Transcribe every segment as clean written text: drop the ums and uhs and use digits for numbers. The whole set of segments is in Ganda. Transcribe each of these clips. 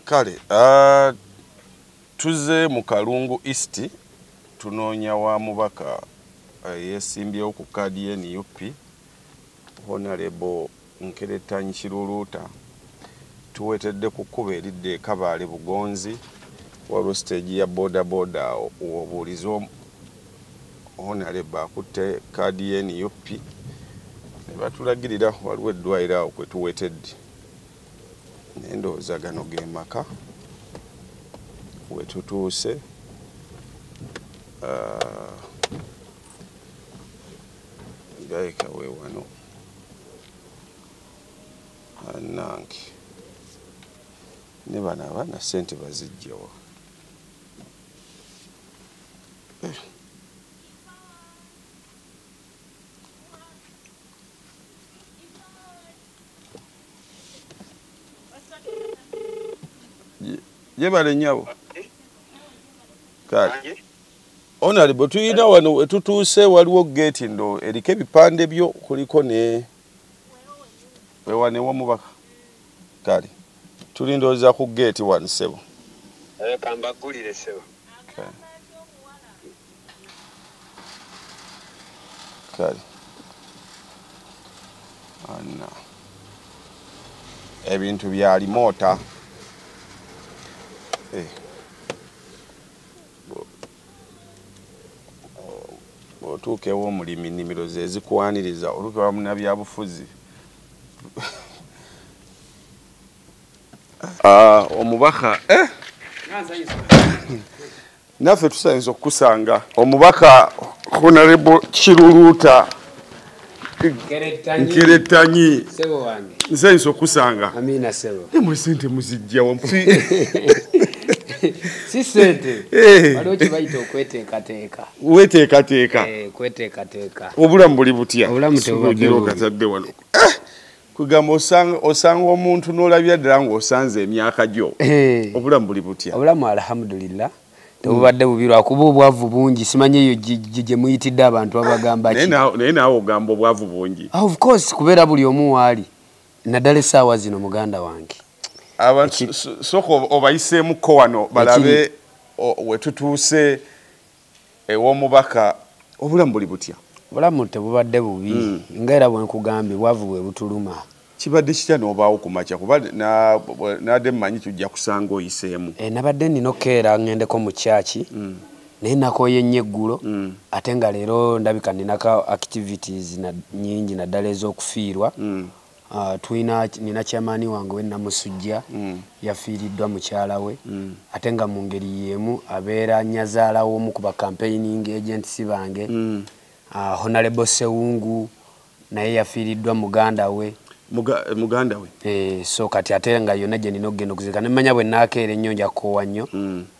Kale tuze mu Kalungu East tunoonya wa mubaka yesimbyewo ku kaadi ye NUP Honorable Nkeretanyi Kiruluuta tuwetedde ku kkuba eridde Kabaale Bugonzi waliwo stage ya boda obuulizo Honorable akutte kaadi ye NUP ne batulagirira waliwo eddwaliro awo kwe tuwetedde n'endowooza gano ge maka we tutuuse gaika we wano anange ne bano abaana ssente bazijjawa yebale nyabo kati Honorable tuyina wano tutuuse waliwo gate ndo eriko ebipande byo kuliko ne wewane wamubaka kali tulindooza ku gate 17 kamba gulire sebo kali anna ebintu byali mota otuukewo omulimi nnimiro ze zikwaniriza olukewa munnabyabufuzi omubaka naffe tusanyusa okukusanga omubaka Honorable Kiruluuta Nkeretanyi nsanyusa okukusanga amina sebo mwe sente muzijjawa si sente waliwo kibayita okweteekateeka kweteekateeka obulamu buli butya obulamu tebubadde wano kugamba osanga omuntu n'olabya ddala ng'osanze emyaka gyo obulamu buli butya obulamu alhamdulillah tebubadde bubi lwakuba obwavu bungi simanyi eyo gye muyitidde abantu abagamba ki naye naawe ogamba obwavu bungi of course kubeera buli omu waali naddala essaawa zino muganda wange abantu soko obayiseemukko wano balabe wetutuuse ew'omubaka obulamu buli butya obulamu tebubadde bubi nga era bwe nkugambye bwavu bwe butuluma kibadde kitya n'obaawo ku makya kuba nadde mmanyi tujja kusanga oyiseemu nabadde nina okkeera ŋŋendeko mu kyaki naye nakooye nnyo eggulo ate nga leero ndabika ninako activities nnyingi naddala ez'okufiirwa nina kyamaani wange we Namusujja yafiiriddwa mukyala we ate nga mu ngeri y'emu abeera nnyazaala w'omu ku ba campaigning agents bange Honorable Sewungu naye yafiiriddwa muganda we so kati ate nga yonna gye nina okugenda okuzika nemanya bwe naakeera ennyo nja kukoowa nnyo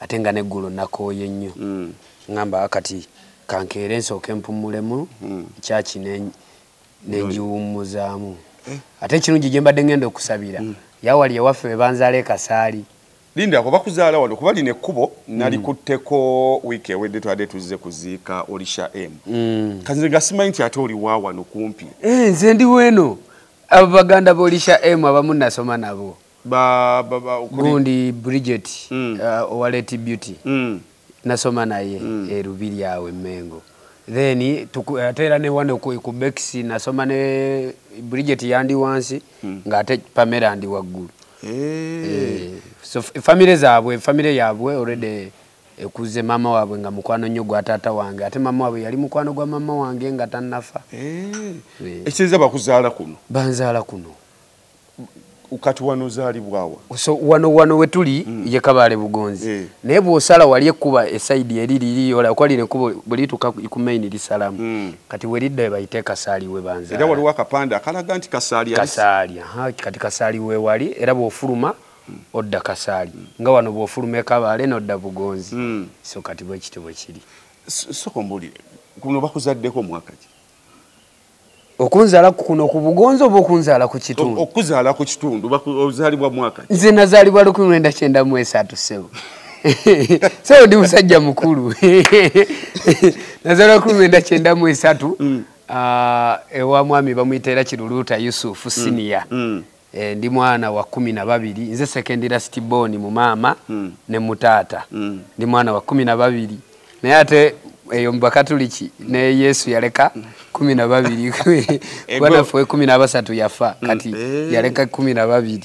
ate nga n'eggulo nakooye nnyo ŋŋamba kati kankeere nsooke mpumulemu kyaki nengiwummuzaamu ate ekirungi gye mbadde ngenda okusabira yawali ewaffe we banzaala ekasaali linda ako bakuzaala wano kuba lino ekkubo nalikutteko wiiki ewedde twadde tuzze kuziika Olisha M kazi nga simanyi nti ate oli wa wano kumpi nze ndi weno abo baganda b'Olisha M abamu nasoma nabo gundi Bridget Owaleti Beauty nasoma naye erubiri awe Mengo then ate era ne wano ku Bexi nasoma ne Bridget yandi wansi nga ate Pamela ndi waggulu so family yaabwe already ekuze mama waabwe nga mukwano nnyo gwa taata wange ate mama waabwe yali mukwano gwa mama wange nga tannafa ekiriza bakuzaala kuno banzaala kuno kati wano ozaalibwawa so wano wetuli ye Kabaale Bugonzi naye bw'osala wali ekkuba esaidi eriri olakwalira ekkubo bwe lituuka ku main lisalamu kati weridda we bayite Kasaali we banzaala era waliwo akapande akalaga nti Kasaali kati Kasaali we wali era bw'ofuluma odda Kasaali nga wano bw'ofuluma Kabaale n'odda Bugonzi so kati bwe kityo bwe kiri soko mbulire kuno bakuzaddeko mwaka ki okunzaala kuno ku Bugonzi oba okunzaala ku kitundu okuzaala ku kitundu ozaalibwa mwaka nze nazaalibwa 1993 sebo sebo ndi musajja mukulu nazaalibwa 1993 ewa mwami bamuyita era Kiruluuta Yusufu senior ndi mwana wa 12 nze second last born mu mama ne mutata ndi mwana wa 12 naye ate eyo mbakatuliki ne Yesu yaleka 12 bwana fwe 13 yafa kati yaleka 12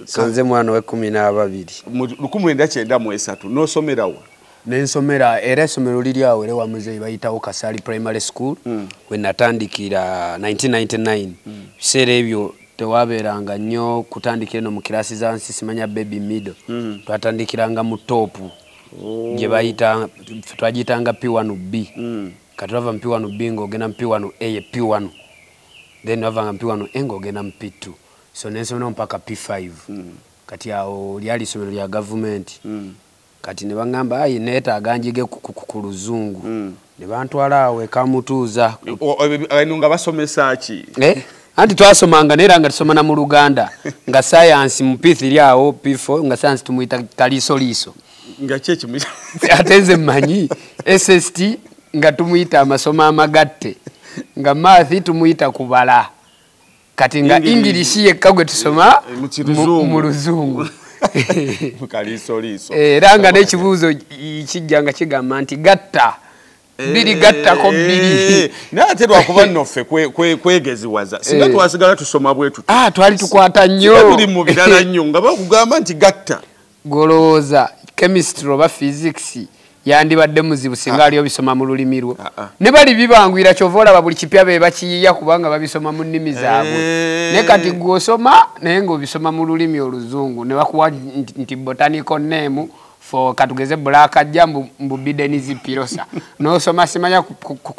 so nze mwana wa 12 mu 1993 nosomerawo nensomera era essomero liri awo ere wa muzeyi bayitawo Kasali Primary School when natandikira 1999 biseera ebyo tewabeeranga nnyo kutandikira eno mu kirasi za nsi simanya baby middle twatandikiranga mu top gye bayita twagiyitanga P1B kati wava mu P1B ng'ogenda mu P1A ye P1 then wavanga mu P1A ng'ogenda mu P2 so nensomera mpaka P5 kati awo lyali essomero lya gavumenti kati ne bangamba ayi neetaaga njige ku luzungu ne bantwala awo ekamutuuza nga basomesa ki anti twasomanga neera nga tusoma na mu Luganda nga science mu P3 awo P4 nga science tumuyita kalisoliiso nga kyekimuyita ate nze mmanyi SST nga tumuyita amasomo amagatte nga math tumuyita kubala kati nga English yekka gwe tusoma mu luzungu kalisoliiso era nga n'ekibuuzo kijjanga kigamba nti gatta biri gattako biri naate lwakuba nnoffe kwegeziwaza singa twasigala tusoma bwetu twali tukwata nnyo tuli mu birala nnyo nga bakugamba nti gatta golooza chemistry oba physics yandibadde muzibu singa aliyo bisoma mu lulimi lwo ne bali bibangwira kyova olaba buli kipya be bakiyiya kubanga babisoma mu nnimi zaabwe ne kati gw'osoma naye ng'obisoma mu lulimi oluzungu ne bakuwa nti botanical name for katugeze black jambu mbubidenizi pirosa no soma simanya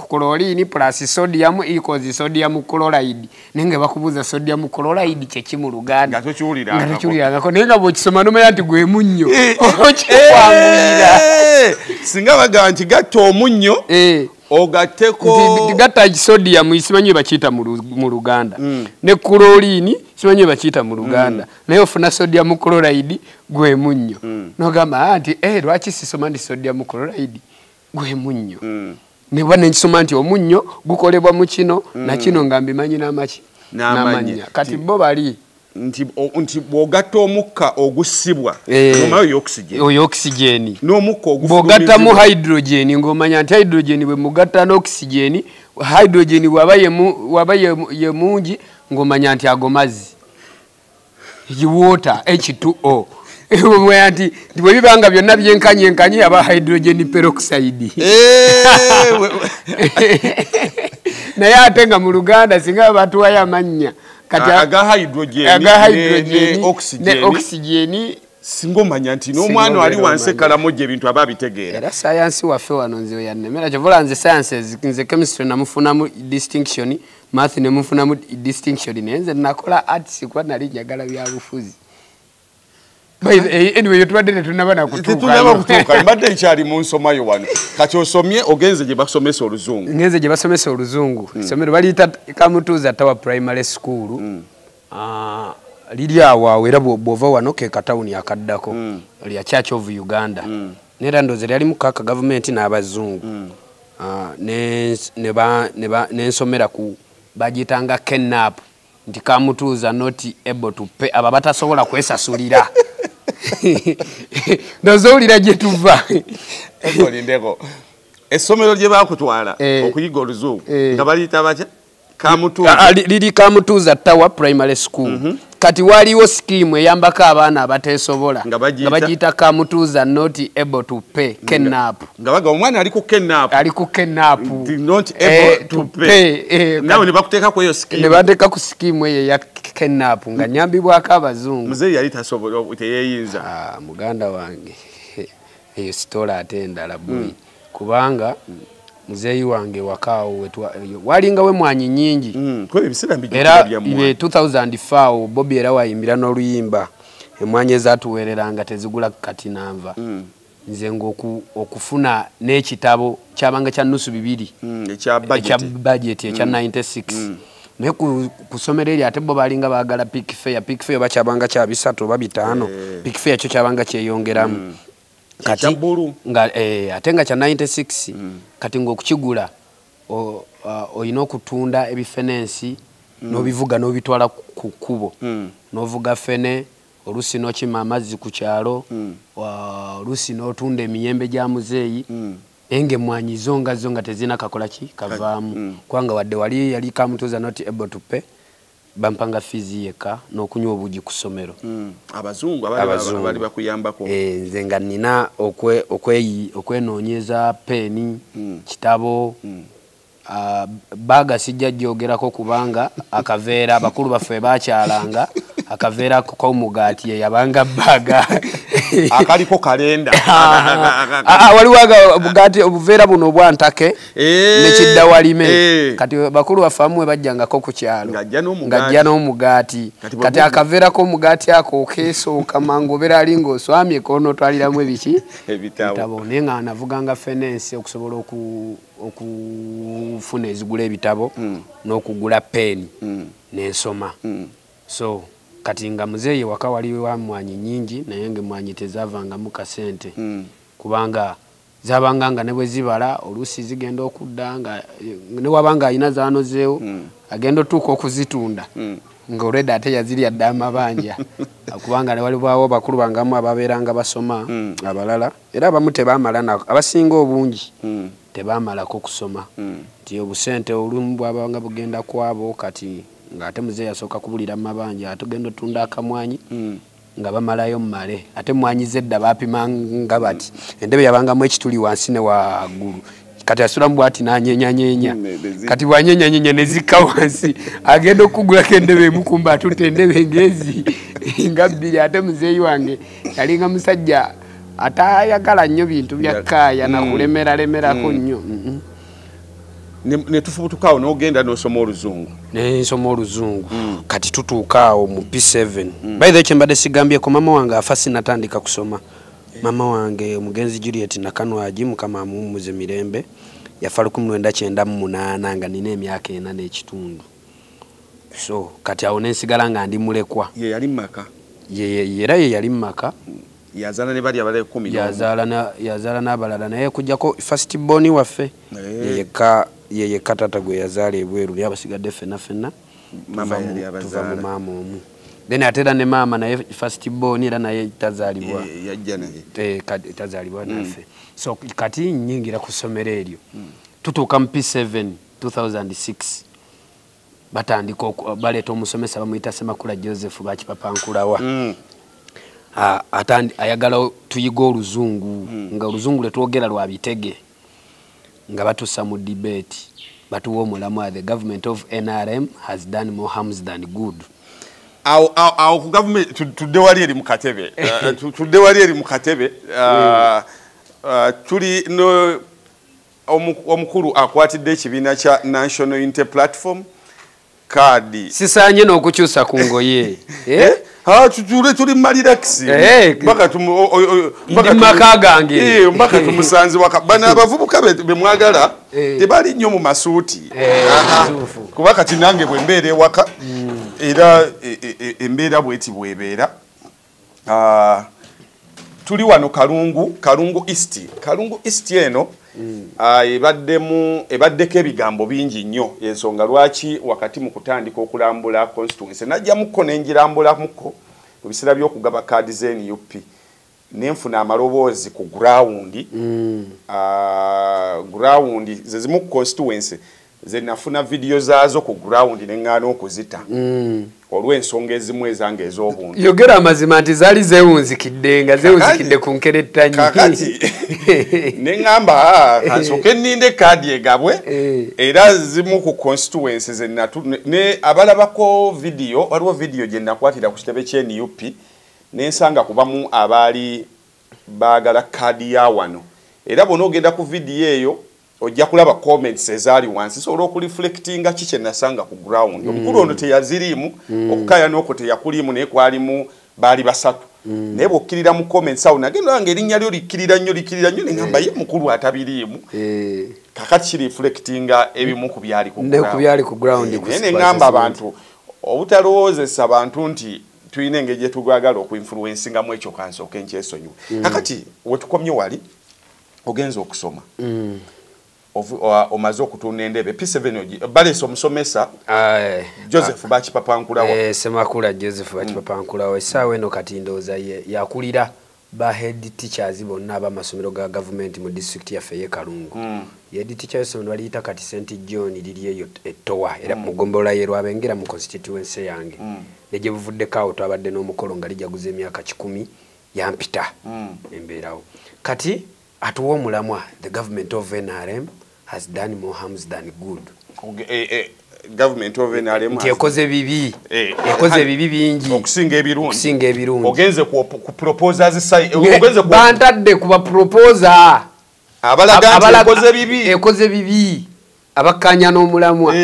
chlorine plus sodium equals sodium chloride nenge bakubuza sodium chloride kyeki mu Luganda ngatochulira ngako nenga bokisoma no mayati gwe munnyo okwangulira singa baga nti gatto omunnyo ogateko gatta sodium isimanyi bakita mu Luganda ne chlorine simanyi bakita mu Luganda naye ofuna sodium chloride gwe munnyo nogamba anti lwaki sisoma ndi sodium chloride gwe munnyo ne bwana nsoma nti omunnyo gukolebwa mu kino na kino ngambimanyi n'amanya kati bo bali nti bw'ogatta omukka ogusibwa nomayo oxygen n'omukka bw'ogatta mu hydrogen ng'omanya nti hydrogen bwe mugatta n'oxygen hydrogen waba ye mungi ng'omanya nti ago mazzi water H2O mwe anti bwe bibanga byonna byenkanye aba hydrogen peroxide naye ate nga mu Luganda singa batuwayo amannya aga hydrogen ne oxygen singomanya nti n'omwana ali wansi kalamoje ebintu ababitegeera era science waffe wano nze yannemera kyovola nze sciences nze chemistry namufunamu distinction math nemufunamu distinction naye nze nakola arts kuba nali njagala byabufuzi anyway yotubadde tetunaba nakutuuka mbadde nkyali mu nsomayo wano kati osomye ogenze gye basomesa oluzungu ngenze gye basomesa oluzungu isomero baliyita Kamutuuza Tower Primary School liri awo era bw'ova wano ke katawuni akaddako lya Church of Uganda neera ndoozi lyali mu kaka gavumenti n'abazungu nensomera ku bagiyitanga kidnap nti Kamutuuza not able to pay aba batasobola kwesasulira ndozowulira gye tuva olindeko essomero gye bakutwala okuyiga oluzungu nga baliyita batya Kamutuuza liri Kamutuuza Tower Primary School kati waliwo scheme eyambako abaana abateesobola nga bagiyita Kamutuuza not able to pay kidnap nga baga omwana ali ku kidnap not able to pay nawe ne bakuteeka ku eyo scheme ne bateeka ku scheme eyo ya kidnap nga nyambibwako abazungu muzeeyi yali tasobola teyeeyinza muganda wange eyo sitola ate endala buli kubanga muzeeyi wange wakaawo walinga we mwanyi nyingi era 2004 Bobby era wayimbira n'oluyimba emwanyi ezatuweereranga tezigula kati nanva nze okufuna n'ekitabo kyabanga kya nusu 2 ekya budget ekya 96 naye kusomero eri ate bo balinga baagala pick fair bakyabanga kya 3 oba 5 pick fair kyo kyabanga kyeyongeramu kati nga ate nga kya 96 kati ng'okukigula oyina okutunda ebifenensi n'obivuga n'obitwala ku kkubo n'ovuga fene olusi n'okima amazzi ku kyalo olusi n'otunda emiyembe gya muzeeyi enge mwanyi zonga tezina kakola ki kavaamu kubanga wadde wali yali kamutuuza not able to pay bampanga fizi yeka n'okunywa obugi ku ssomero abazungu abali bakuyambako nze nga nina okwenoonyeza peeni kitabo baga sijja jjogerako kubanga akaveera abakulu baffe bakyalanga akaveera k'omugaati ye yabanga baga akaliko kalenda waliwo bugaati obuveera buno obwantake nekidda walime kati bakulu baffe amu bajjangako ku kyalo ng'ajja n'omugaati kati akaveera k'omugaati ako okeesooka mangu obeera ali ng'oswamye koonotwaliramu ebiki ebitabo naye nga navuganga fenensi okusobola okufuna ezigula ebitabo n'okugula peeni n'ensoma so kati nga muzeeyi waka waliwo wamwanyi nyingi naye ng'emwanyi tezavangamu kasente kubanga zabanga nga ne bwe zibala oluusi zigenda okudda nga ne wabanga alina zanozeewo agenda otuuka okuzitunda nga olwedde ate yazirya dda amabanja kubanga ne walibwawo bakulu bangamu ababeeranga basoma abalala era abamu tebaamala nako abasinga obungi tebaamalako kusoma nti obusente olumu bwabanga bugenda kwabo kati ng'ate muzeeyi yasooka kubulira mu mabanja atugenda otunda akamwanyi nga bamalayo mmale ate mwanyi zedda baapimanga bati endebe yabangamu ekituli wansi ne waggulu kati asulamu bwati n'anyenyanyeenya kati bwanyenyanyeenya ne zikka wansi agenda okugulako endebe emukumba atutte endebe ngezi nga bbiri ate muzeeyi wange yalinga musajja atayagala nnyo bintu bya kkaaya nakulemeralemerako nnyo ne tufubutuka awo n'ogenda n'osoma oluzungu n'ensoma oluzungu kati tutuuka awo mu P7 by the way kyembadde sigambyeko mama wange afa sinatandika kusoma mama wange omugenzi Juliet Nakanwaji mukama amuwummuze mirembe yafa 1998 nga nina emyaka 4 n'ekitundu so kati awo nensigala nga ndi mulekwa ye yali maka era ye yali maka yazaala ne bali abale 10 yazaala n'abalala naye kujjako first born waffe yeye katata gwe yazaala ebweru byabasigadde fenna mama yali abazaala mama omu then atera ne mama naye first born era naye tazaalibwa yajja naye tazaalibwa naffe so kati nyingira ku ssomero eryo tutuuka mu P7 2006 batandika baleeta omusomesa bamuyita Semakula Joseph bakipapankulawa ayagala tuyiga oluzungu nga oluzungu lwetwogera lwa bitege nga batussa mu debate batuwa omulamu the government of NRM has done more harms than good awo ku government tudde wali eri mu katebe tudde wali eri mu katebe tuli omukulu akwatidde ekibiina kya National Unity Platform kadi sisaanye n'okukyusa ku ngoye tuli malirax mpaka maka gange mpaka tumusanze waka bana abavubuka bemwagala tebali nnyo mu masuuti kuba kati nange bwe mbeera ewaka era embeera bweti bwebeera tuli wano Kalungu East eno ebaddeko ebigambo bingi nnyo ensonga lwaki wakati mu kutandika okulambula constituency najjamuko nenjirambulamuko mu biseera by'okugaba kaadi z'NUP nenfuna amaloboozi ku ground zezimu ku constituency ze nafuna video zaazo ku ground neŋŋaana okuzita olw'ensonga ezimu ezange ez'obuntu yogera amazima nti zaali zeewunzikidde nga zeewunzikidde ku nkerettanyi kakati neŋŋamba kansooke nninde kaadi egabwe era zimu ku constituency ze ne abalabako video waliwo video gye nakwatira ku kitebe ky'NUP nensanga kubamu abaali baagala kaadi ya wano era bw'onoogenda ku video eyo ojja kulaba comments ezaali wansi so olw'okureflectinga kikye nasanga ku ground omukulu ono teyaziriimu okukaya n'okwo teyakuliimu naye kwalimu baali basatu naye bw'okkirira mu comments awo nagenda nga erinnya lyo likkirira nnyo neŋŋamba ye mukulu atabiriimu kakati kireflectinga ebimu ku byali ku ground naye neŋŋamba abantu obutalowoozesa abantu nti tulina engeri gye tugwagala okuinfluensingamu ekyo kansooke nkyesonyiwe kakati wetukomye wali ogenza okusoma omaze okutunda endebe P7 Balesi omusomesa Joseph Bakipapankulawo Semakula Joseph Bakipapankulawo essaawa eno kati ndowooza yakulira ba head teachers bonna abamasomero ga government mu district yaffe ye Kalungu head teachers ono waliyita kati St John liri eyo ettowa era mugombolola ye Lwabengera mu constituency yange neje buvuddeko awo twabadde n'omukolo nga lijaguza emyaka 10 yampita embeerawo kati atuwa omulamwa the government of NRM has done more harms than good. Government of NRM ekoze bibi ekoze bibi bingi okusinga ebirungi ogenze ku proposals sai ogenze bantadde ku proposer abalaga ekoze bibi abakanya n'omulamwa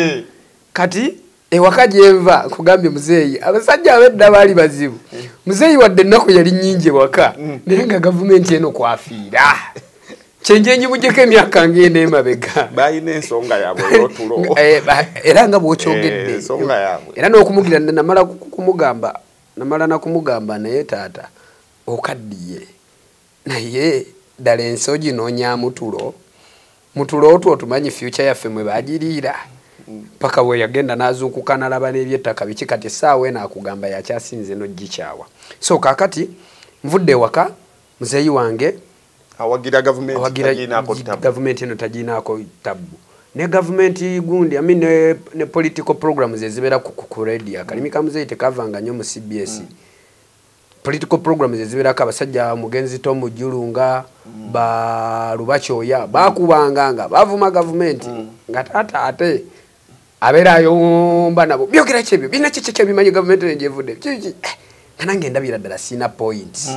kati ewaka jenva kugambye muzeeyi abasajja abedda bali bazibu muzeeyi wadde nako yali nyingi waka nenga government eno kwafiira chenjenji mujeke emyaka ngende emabega bayina ensonga yaabwe otulo era nga bwokyogedde ensonga yaabwe era n'okumugira namala kumugamba naye taata okaddiye naye ddala ensogi noonyaamu mutulo otwo otumanyi future yaffe mwe bagiriira paka we yagenda n'azuukuka n'alaba n'ebyettaka biki kati essaawa eno akugamba yakyasinze n'ogikyawa so kaakati nvudde ewaka muzeeyi wange awagira government eno tagiinaako tabu ne government gundi ne political programs ezibeera ku radio akalimi ka muzeeyi tekavanga nnyo mu CBS political programs ezibeerako abasajja mugenzi Tom Julunga ba Lubakyoya bakubanga nga bavuma government nga taata ate abeera ayomba nabo byogera kyebyo bina kiki bimanyi government enjevudde nange ndabira ddala sina points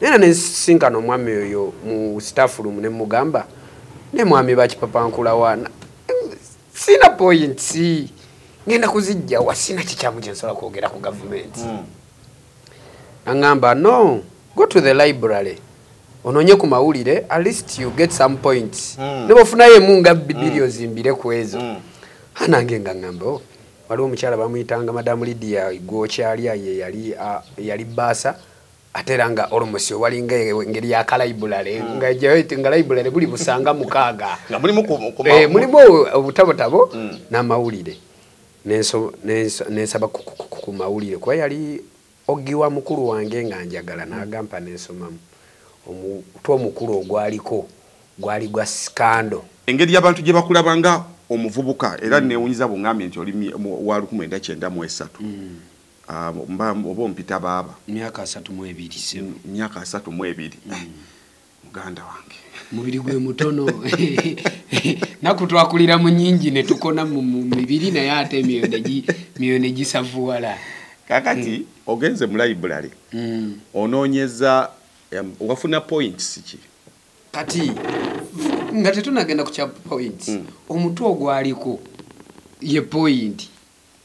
nena nesinkano mwami oyo mu staff room ne mugamba ne mwami Bakipapankulawana sina points ngenda kuzijja wasina kikyamu kyensobola kwogera ku government angamba no go to the library ononye ku mawulire at least you get some points nebo funaye munga billions mbire kwezo hanange ngangamba waliwo omukyala bamuyitanga Madam Lydia Igwokyalya ye yali basa ateranga olomosyo walinga engeri ya library nga jawete nga library buli busanga mukaga nga mulimu mulimu obutabotabo na mawulire nensaba ku mawulire kwa yali ogiwa mukulu wange nga njagala nagampa nensomamu omutwe omukulu ogwaliko gwali gwa skando engeri y'abantu gye bakulabanga omuvubuka era neewunyiza bungambye nti oli wa 1993 oba ompita baaba myaka 32 muganda wange mubiri gwe mutono nakutwakulira mu nyingi ne tukona mu mibiri naye ate miyo ne gisavuwala kakati ogenze mu library onoonyeza wafuna points ki kati nga tetunagenda ku kya points omutwe ogwaliko ye point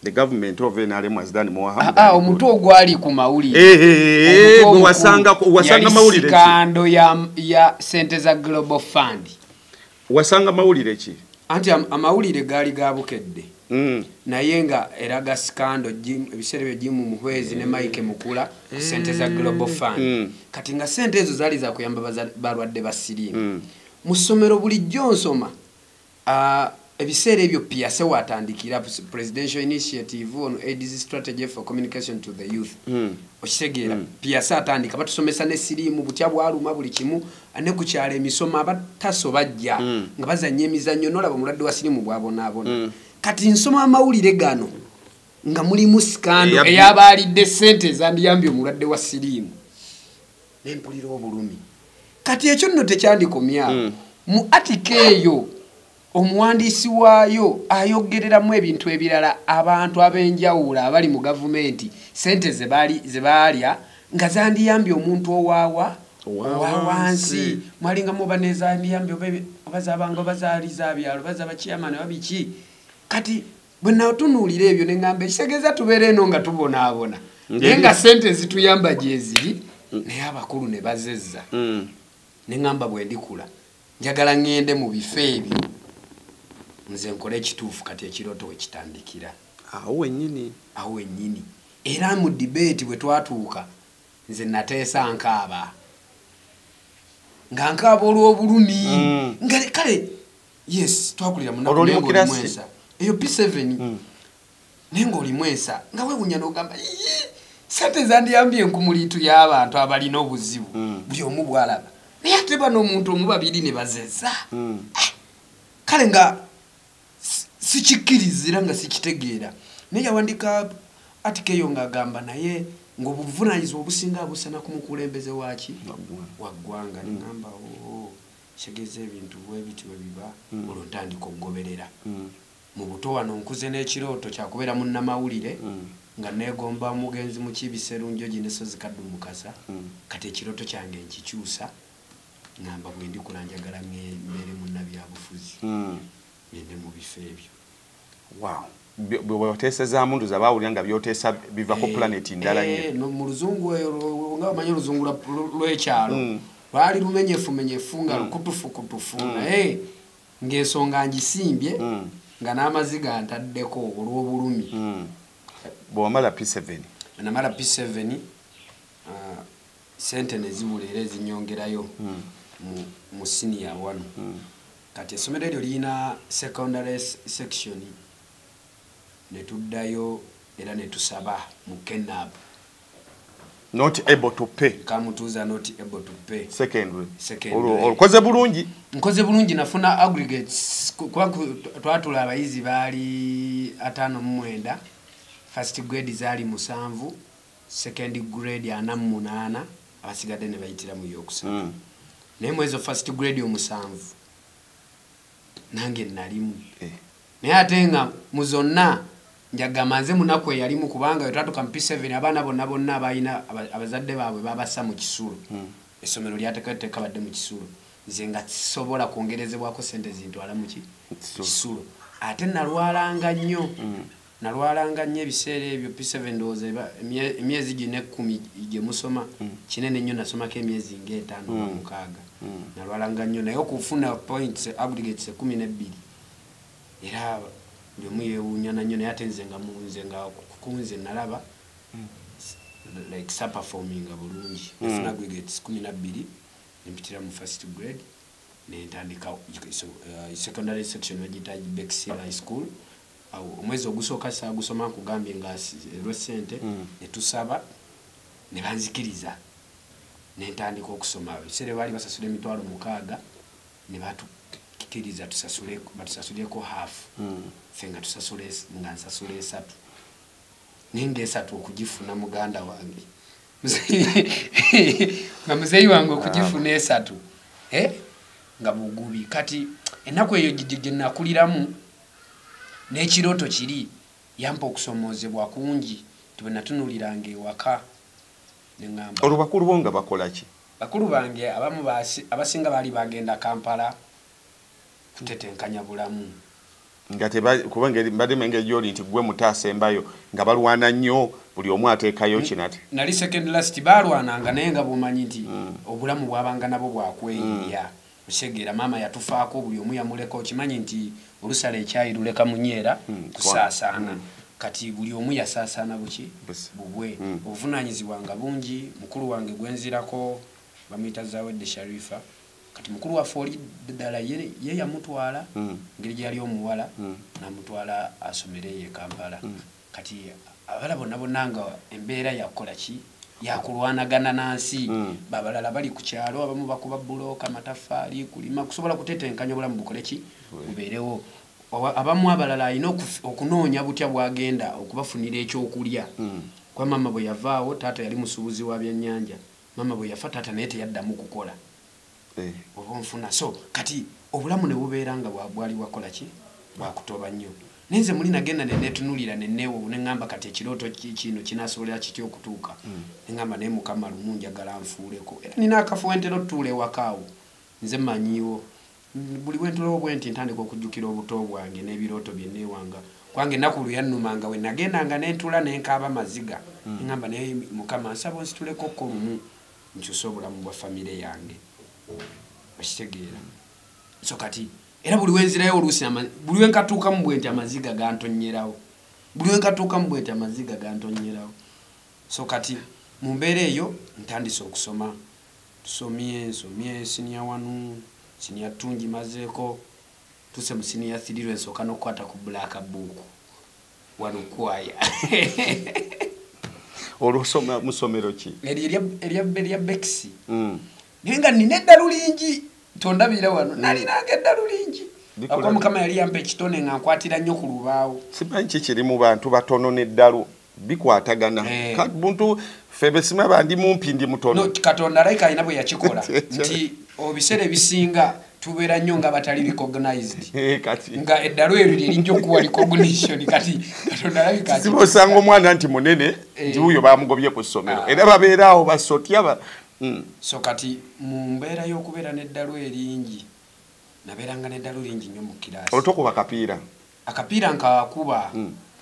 the government of NRM has done more harm omutwe ogwali ku mawulire wasanga mawulire skando ya sente za Global Fund wasanga mawulire ki anti amawulire gali gabukedde naye nga eraga skando ebiseera byo Jimu Muhwezi ne Mike Mukula sente za Global Fund kati nga sente ezo zali za kuyamba balwadde basirimu mu ssomero bulijjo nsoma ebiseera ebyo PIASE watandikira presidential initiative on AIDS strategy for communication to the youth okitegeera PIASE atandika batusomesa ne sirimu butya bwaluma buli kimu ane ku kyalo emisomo abataso bajja nga bazanya emizannyo nolaba mulwadde wa sirimu bwabonaabona kati nsoma amawulire gano nga mulimu skando eyabaalidde sente ezandiyambye omulwadde wa sirimu nempulira obulumi kati ekyo nno tekyandikomyawo mu atike eyo omuwandiisi waayo ayogereramu ebintu ebirala abantu ab'enjawulo abali mu gavumenti sente ze baalya nga zandiyambye omuntu owaawa owawansi mwalinga muba nezandiyambye obazabanga obazaaliza byalo bazaba chairman babiki kati bwe natunuulira ebyo ne ngamba ekitegeeza tubeera eno nga tubonaabona naye nga sente zituyamba gye ziri naye abakulu ne bazezza ne ngamba bwe ndikula njagala ngende mu bifo ebyo nze nkole ekituufu kati ekirooto we kitandikira awo wennyini era mu debate bwe twatuuka nze nateesa nkaaba nga nkaaba olw'obulumi nga kale yes twakulira munaku mwesa eyo P7 nengo oli mwesa nga wewunya n'ogamba sente zandiyambye nkumulitu y'abantu abalina obuzibu buli omu bwalaba naye ate bano omuntu omu babiri ne bazezza kale nga sikikkiriza era nga sikitegeera naye yawandika atikeyo ng'agamba naye ng'obuvunaanyizibwa obusinga abusana ku mukulembeze waki waggwanga neŋŋamba kitegeeza ebintu bwebiti bwe biba olwo ntandika okugoberera mu buto wano nkuze n'ekirooto kyakubeera mu nnamawulire nga neegomba omugenzi mu Kibiserunjo ginesozi Kaddumukasa kati ekirooto kyange nkikyusa ngamba bwe ndikula njagala mbeere munnabyabufuzi ngende mu bifo ebyo bwebateesezaamu nduza baawulira nga byoteesa biva ku planeti ndala nnyo mu luzungu nga bamanyi oluzungu lw'ekyalo lwali lumenyefumenyefu nga lukutufukutufu naye ng'ensonga ngisimbye nga n'amaziga ntaddeko olw'obulumi bw'omala P7 namala P7 sente ne zibula era ezinyongerayo mu senior 1 kati essomero eryo lirina secondary section ne tuddayo era ne tusaba mu Kenab not able to pay kamutuuza not able to pay secondary olkoze bulungi nkoze bulungi nafuna aggregates twatula abayizi baali 59 first grade zaali 7 second grade 48 abasigadde ne bayitira mu yokusa naye mwezo first grade 7 nange nalimu naye ate nga mu zonna njagamanze munaku eyalimu kubanga twatuka mu P7 abaana bonna abayina abazadde baabwe babassa mu kisulo essomero lyateekateeka badde mu kisulo nze nga kisobola kwongerezebwako sente zintwala mu kisulo ate nalwalanga nnyo ebiseera ebyo P7 ndowooza emyezi gino 10 gye musoma kinene nnyo nasomako emyezi nga 5 nalwalanga nnyo naye okufuna points aggregates 12 era buli omu yeewuunya nnyo naye ate nze nga kunze nalaba like performinga bulungi nafuna aggregates 12 nempitira mu first grade nentandika secondary section bagiyita Bexhill High School omwezi ogusooka saagusoma nkugambye nga lw'essente ne tusaba ne banzikiriza nentandika okusoma ebiseera baali basasula emitwalo 6 ne batukiriza batusasuleko half ffe nga tusasula nga nsasula 3 ninga 3 okugifuna muganda wange nga muzeeyi wange okugifuna 3 nga bugubi kati ennaku eyo gye nakuliramu n'ekirooto kiri yampa okusomoozebwa kungi tibwe natunuuliranga ewaka neŋŋamba olwo bakulu bo nga bakola ki bakulu bange abamu abasinga baali bagenda Kampala kutetenkanya bulamu nga kubanga mbadde engeri gy'oli nti gwe mutaasembayo nga balwana nnyo buli omu ateekayo kinati nali second last balwananga naye nga bw'omanyi nti obulamu bwabanga nabo bwakweyiya okitegera maama yatufaako buli omu yamuleka okimanyi nti olusala ekyayi luleka munyeera kusaasaana kati buli omu yasaasaana buki bubwe obuvunaanyizibwa nga bungi mukulu wange gwenzirako bamuyita Zawedde Sharifa kati mukulu waffe oli ddala ye yamutwala ngeri gyali omuwala namutwala asomere ye Kampala kati abala bonna nga embeera yakola ki yakulwanagana nansi babalala bali ku kyalo abamu bakuba bulooka mataffaali kulima kusobola kutetenkanya obulamu bukole ki bubeerewo abamu abalala alina okunoonya butya bwagenda okubafunira ekyokulya kwa mama bwe yavaawo taata yali musuubuzi wa byennyanja mama bwe yafa taata naye teyaddamu kukola oba nfuna so kati obulamu ne bubeera nga bwali wakola ki bwakutoba nnyo nenze muli nagenda nenetunulira nenewo neŋŋamba kati ekirooto kino kinaasobolera kitya okutuuka neŋŋamba naye mukama lumu njagala nfuuleko era nina akafuwentero tutuula ewakaawo nze mmanyiiwo buli bwentulewo bwe nti ntandika okujjukira obuto bwange n'ebirooto bye neewanga kwange ennaku luyannumanga we nagendanga nentula nenkaaba maziga neŋŋamba naye mukama nsaba onsitulekokko lumu nkyuse obulamu bwa famire yange okitegeera so kati era buli wenzirayo oluusi buli wenkatuukamu bwe nti amaziga gantonyerawo so kati mu mbeera eyo ntandise okusoma nsomye senior 1 senior 2 ngimazeeko tuse mu senior 3 lwensoka nokwata ku black book wano kwaya olusoma musomero ki elia Bexi ninga nine eddalu lingi tondabira wano nalinanga eddalu lingi akwa mukama yali yampa ekitone nga nkwatira nnyo ku lubaawo simanyi kikiri mu bantu batono n'eddalu bikwatagana kati muntu febe sima bandi mumpi ndi mutono katonda like alina bwe yakikola nti obisere bisinga tubeera nnyo nga batali recognized kati nga eddalu eryo lirinjo kuwa recognition kati katonda alabika sibosanga omwana nti munene nti uyo bamugobye ku ssomero era babeeraawo basotya so kati mu mbeera y'okubeera n'eddalu eringi nabeeranga n'eddalu lingi nnyo mu kiraasi otokuba akapiira nkakuba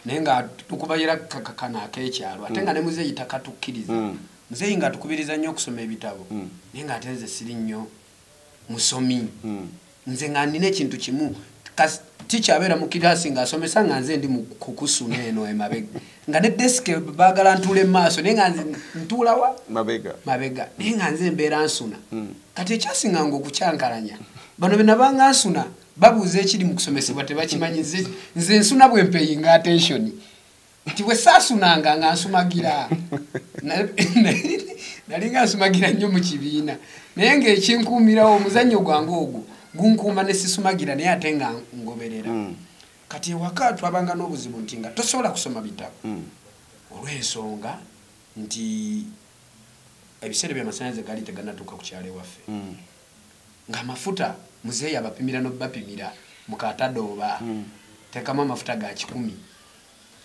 naye nga tukubayira kakana ak'ekyalo ate nga ne muzeeyi takatukkiriza muzeeyi nga tukubiriza nnyo okusoma ebitabo naye nga ate nze siri nnyo musomi nze nga nina ekintu kimu ticha abeera mu kiraasi ng'asomesa nga nze ndi mu kukusuna eno emabega nga ne desike baagala ntuule mu maaso naye nga nze ntuula wa mabega naye nga nze mbeera nsuna kati ekyasinganga okukyankalanya bano be nabanga nsuna babuuza ekiri mu kusomesebwa tebakimanyi nze nsuna bwe mpeyinga attention nti bwe saasunanga nga nsumagira nali nga nsumagira nnyo mu kibiina naye ng'ekinkuumirawo omuzannyo gwange ogwo gunkuuma ne sisumagira naye ate nga ngoberera kati ewaka twabanga n'obuzibu nti nga tosobola kusoma bitabo olw'ensonga nti ebiseera by'amasannyalaze gaali teganatuuka ku kyalo ewaffe ng'amafuta muzeeyi abapimira n'obapimira mu katadooba teekamu amafuta ga 10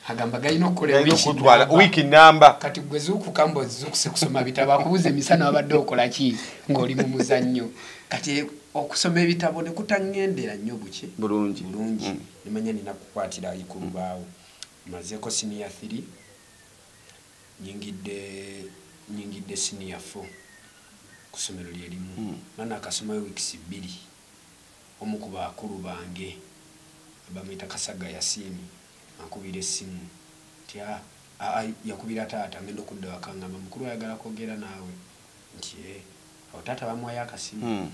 agamba galina okukola wiiki namba kati gwe zuukuka mbozizukuse kusoma bitabo akubuza emisana wabadde okola ki ng'oli mu muzannyo kati okusoma ebitabo ne kutaŋŋendera nnyo buke bulungi nimanya nina kukwatira ku lubaawo mazeeko senior 3 nyingidde senior 4 ku ssomero lye limu mana akasomayo wiikisi 2 omu ku bakulu bange bamuyita Kasaga Yasini ankubira essimu nti yakubira taata ngenda okudda wakangamba mukulu ayagala kwogera naawe nti awo taata bamuwayo akasimu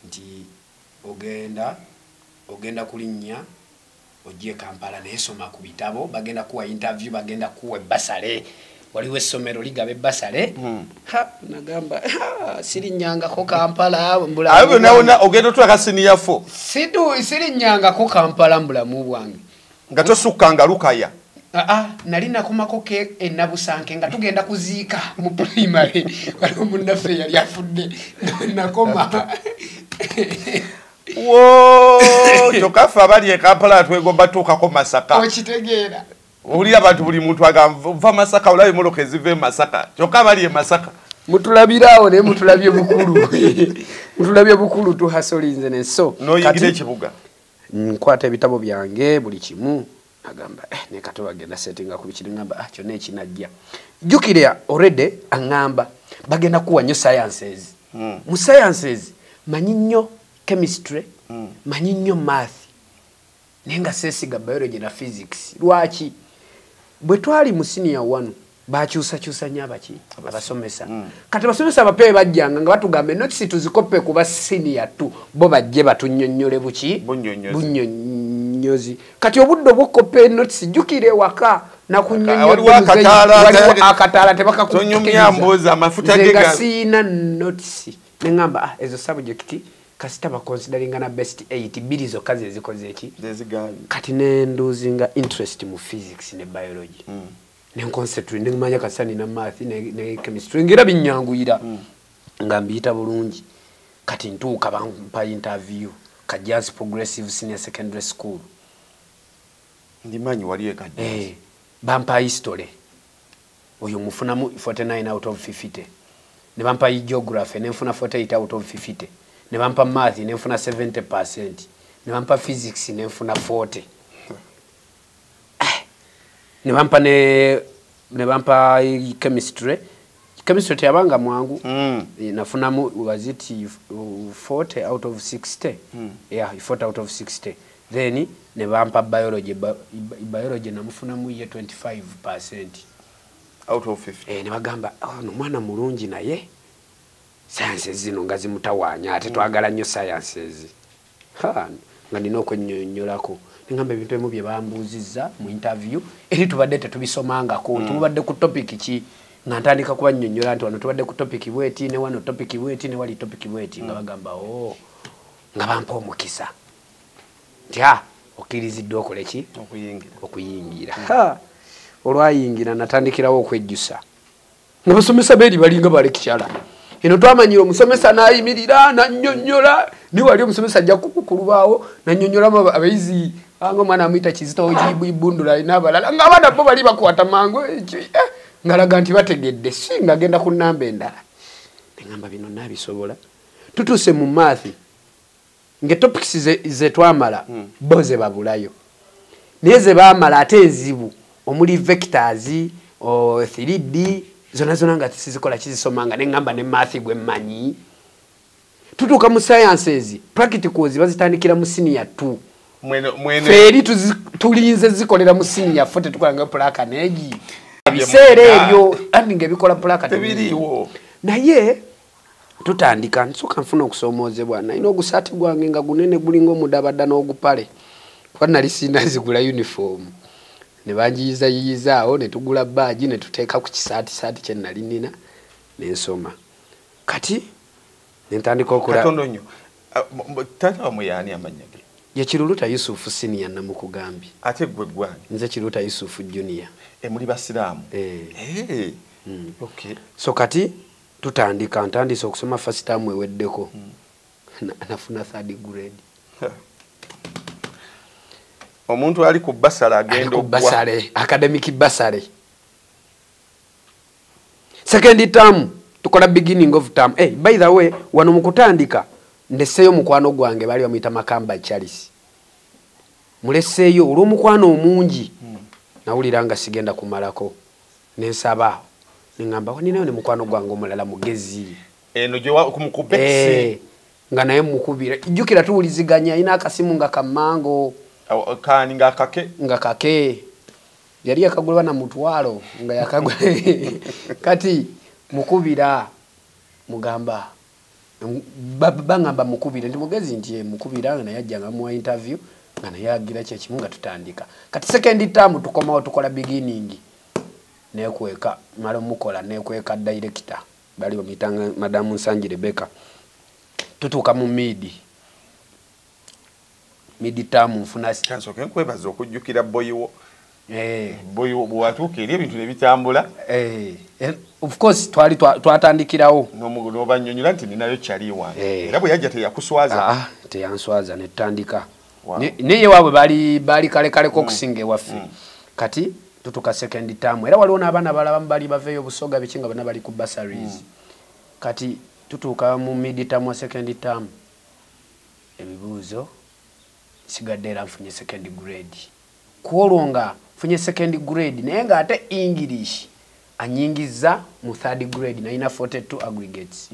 nti ogenda kulinnya ojje Kampala naye soma ku bitabo bagenda kuwa interview bagenda kuwa basale waliwo essomero ligaba ebbasale nagamba sirinnyangako Kampala ayo naona ogenda otwaka senior 4 sirinnyangako Kampala mbulamu bwange nga tosukkanga Lukaya nali nakomako ennabusanke nga tugenda kuziika mu primary waliwo munnaffe yali afudde nakoma kyokka ffe abali e Kampala twegomba tuukako Masaka okitegeera owulira abantu buli muntu agava Masaka olaba emmotoka eziva e Masaka kyokka abali e Masaka mutulabiraawo naye mutulabye bukulu tuhasolinze nenso noyingira ekibuga nkwata ebitabo byange buli kimu agamba ne kato bagenda settinga ku bikiri ngamba kyonna ekinajja jjukira already aŋŋamba bagenda kuwa nnyo sciences mu sciences manyi nnyo chemistry manyi nnyo math naye nga seesiga biology na physics lwaki bwe twali mu senior 1 bakyusakyusa nnyo abasomesa kati abasomesa abapeewe bajjanga nga batugamba notisi tuzikoppe kuba senior 2 bo bajje batunnyonnyole bunnyonnyozi kati obudde obwokkopa enotisi jjukira ewaka nakunnyonnyolakataala tebakakuzenga siina notisi neŋŋamba ezo subject kasita bakonsideringa na best 8 biri zokka zezikoze eki kati nenduzinga interest mu physics ne biology nenconcentrate nemanya kasani na math ne chemistry ngera binyanguyira nga mbiyita bulungi kati ntuuka bampa interview Kajazi Progressive Senior Secondary School ndimanyi wali Kajazi bampa history oyo mufunamu 49 out of 50 ne bampa geography ne mfuna 48 out of 50 ne bampa math ne mfuna 70% ne bampa physics ne mfuna 40 ne bampa chemistry teyabanga mwangu nafunamu was it 40 out of 60 yeah 40 out of 60 then ne bampa biology namufunamu ye 25% out of 50 ne bagamba no mwana mulungi naye sciences zino nga zimutawaanya ate twagala nnyo sciences nga nina okwennyonnyolako nengamba ebintu ebimu bye bambuuzizza mu interview eri tubadde tetubisomangako nti mubadde ku topic ki nga ntandika kubannyonnyola nti wano tubadde ku topic bweti ne wano topic bweti ne wali topic bweti nga bagamba nga bampa omukisa nti okkiriziddwa okole ki okuyingira olwayingira natandikirawo okwejjusa nga basomesa beeri balinga balekikyala eno twamanyira omusomesa nayimirira nannyonnyola ni wali omusomesa ajja kukulubaawo nannyonnyolamu abayizi anga omwana amuyita Kizito Bundula alina abalala nga abaana bo bali bakwata mangu ngalaga nti bategedde si nga agenda ku nnamba endala neŋŋamba bino naabisobola tutuuse mu maathi ng'etopics ze twamala bo ze babulayo naye ze baamala ate enzibu omuli vectors 3D zona nga sizikola kizisomanga neŋŋamba ne maathi gwe mmanyi tutuuka mu sciences practicals bazitandikira mu senior 2 feri tulinze zikolera mu senior 4 tetukola nga plaka neegi ebiseera ebyo andi ng'ebikola plaka tebiriiwo naye tutandika nsooka nfuna okusoomoozebwa nalina ogusaati gwange nga gunene gulinga omudabadda n'ogupale kuba nali sina zigula uniform ne banjiyizayiyizaawo ne tugula baaji ne tuteeka ku kisaati kye nali nina n'ensoma kati ne ntandika okola katondo nnyo taata wamwe yaani amanya ge ye Kiruuta Yusufu senior namukugambye ate gwe gwani nze Kiruuta Yusufu junior muli basiraamu okay so kati tutandika ntandise okusoma first term eweddeko nafuna third grade omuntu ali ku basala agenda basale academic basale second term tukola beginning of term by the way wano mukutandika ndeseyo mukwano gwange bali bamuyita Makamba Charles muleseyo olw'omukwano omungi nawulira nga sigenda kumalako nensaba ningamba ninayo ne mukwano gwange omulala mugezi eno gye kumukubesi nga naye mukubira ijjukira tuwuliziganya ina akasimu nga kamango kani nga kake yali yakagulwa na mutwalo nga yakagwa kati mukubira mugamba bangamba mukubira ndi mugezi nti mukubira nga naye ajjanga mu interview nga naye agira kye kimu nga tutandika kati second term tukomawo tukola beginning nekweka mala mukola nekweka director bali bamitanga Madam Nsangi Rebecca tutuuka mu mid term nfuna chanso kenkwebaza okujjukira boyiwo boyiwo bwatuuka eri ebintu nebitambula of course twatandikirawo n'obanyonnyola nti ninayo kyali wange era bwe yajja teyakuswaza teyanswaza netutandika naye waabwe bali kalekaleko okusinga ewaffe kati tutuka second term era waliwo n'abaana balaba bali baveeyo obusoga biki nga bana bali ku bursaries kati tutuuka mu mid term wa second term ebibuuzo sigadde era nfunye second grade kuolwo nga nfunye second grade naye nga ate English anyingiza mu third grade nalina 42 aggregates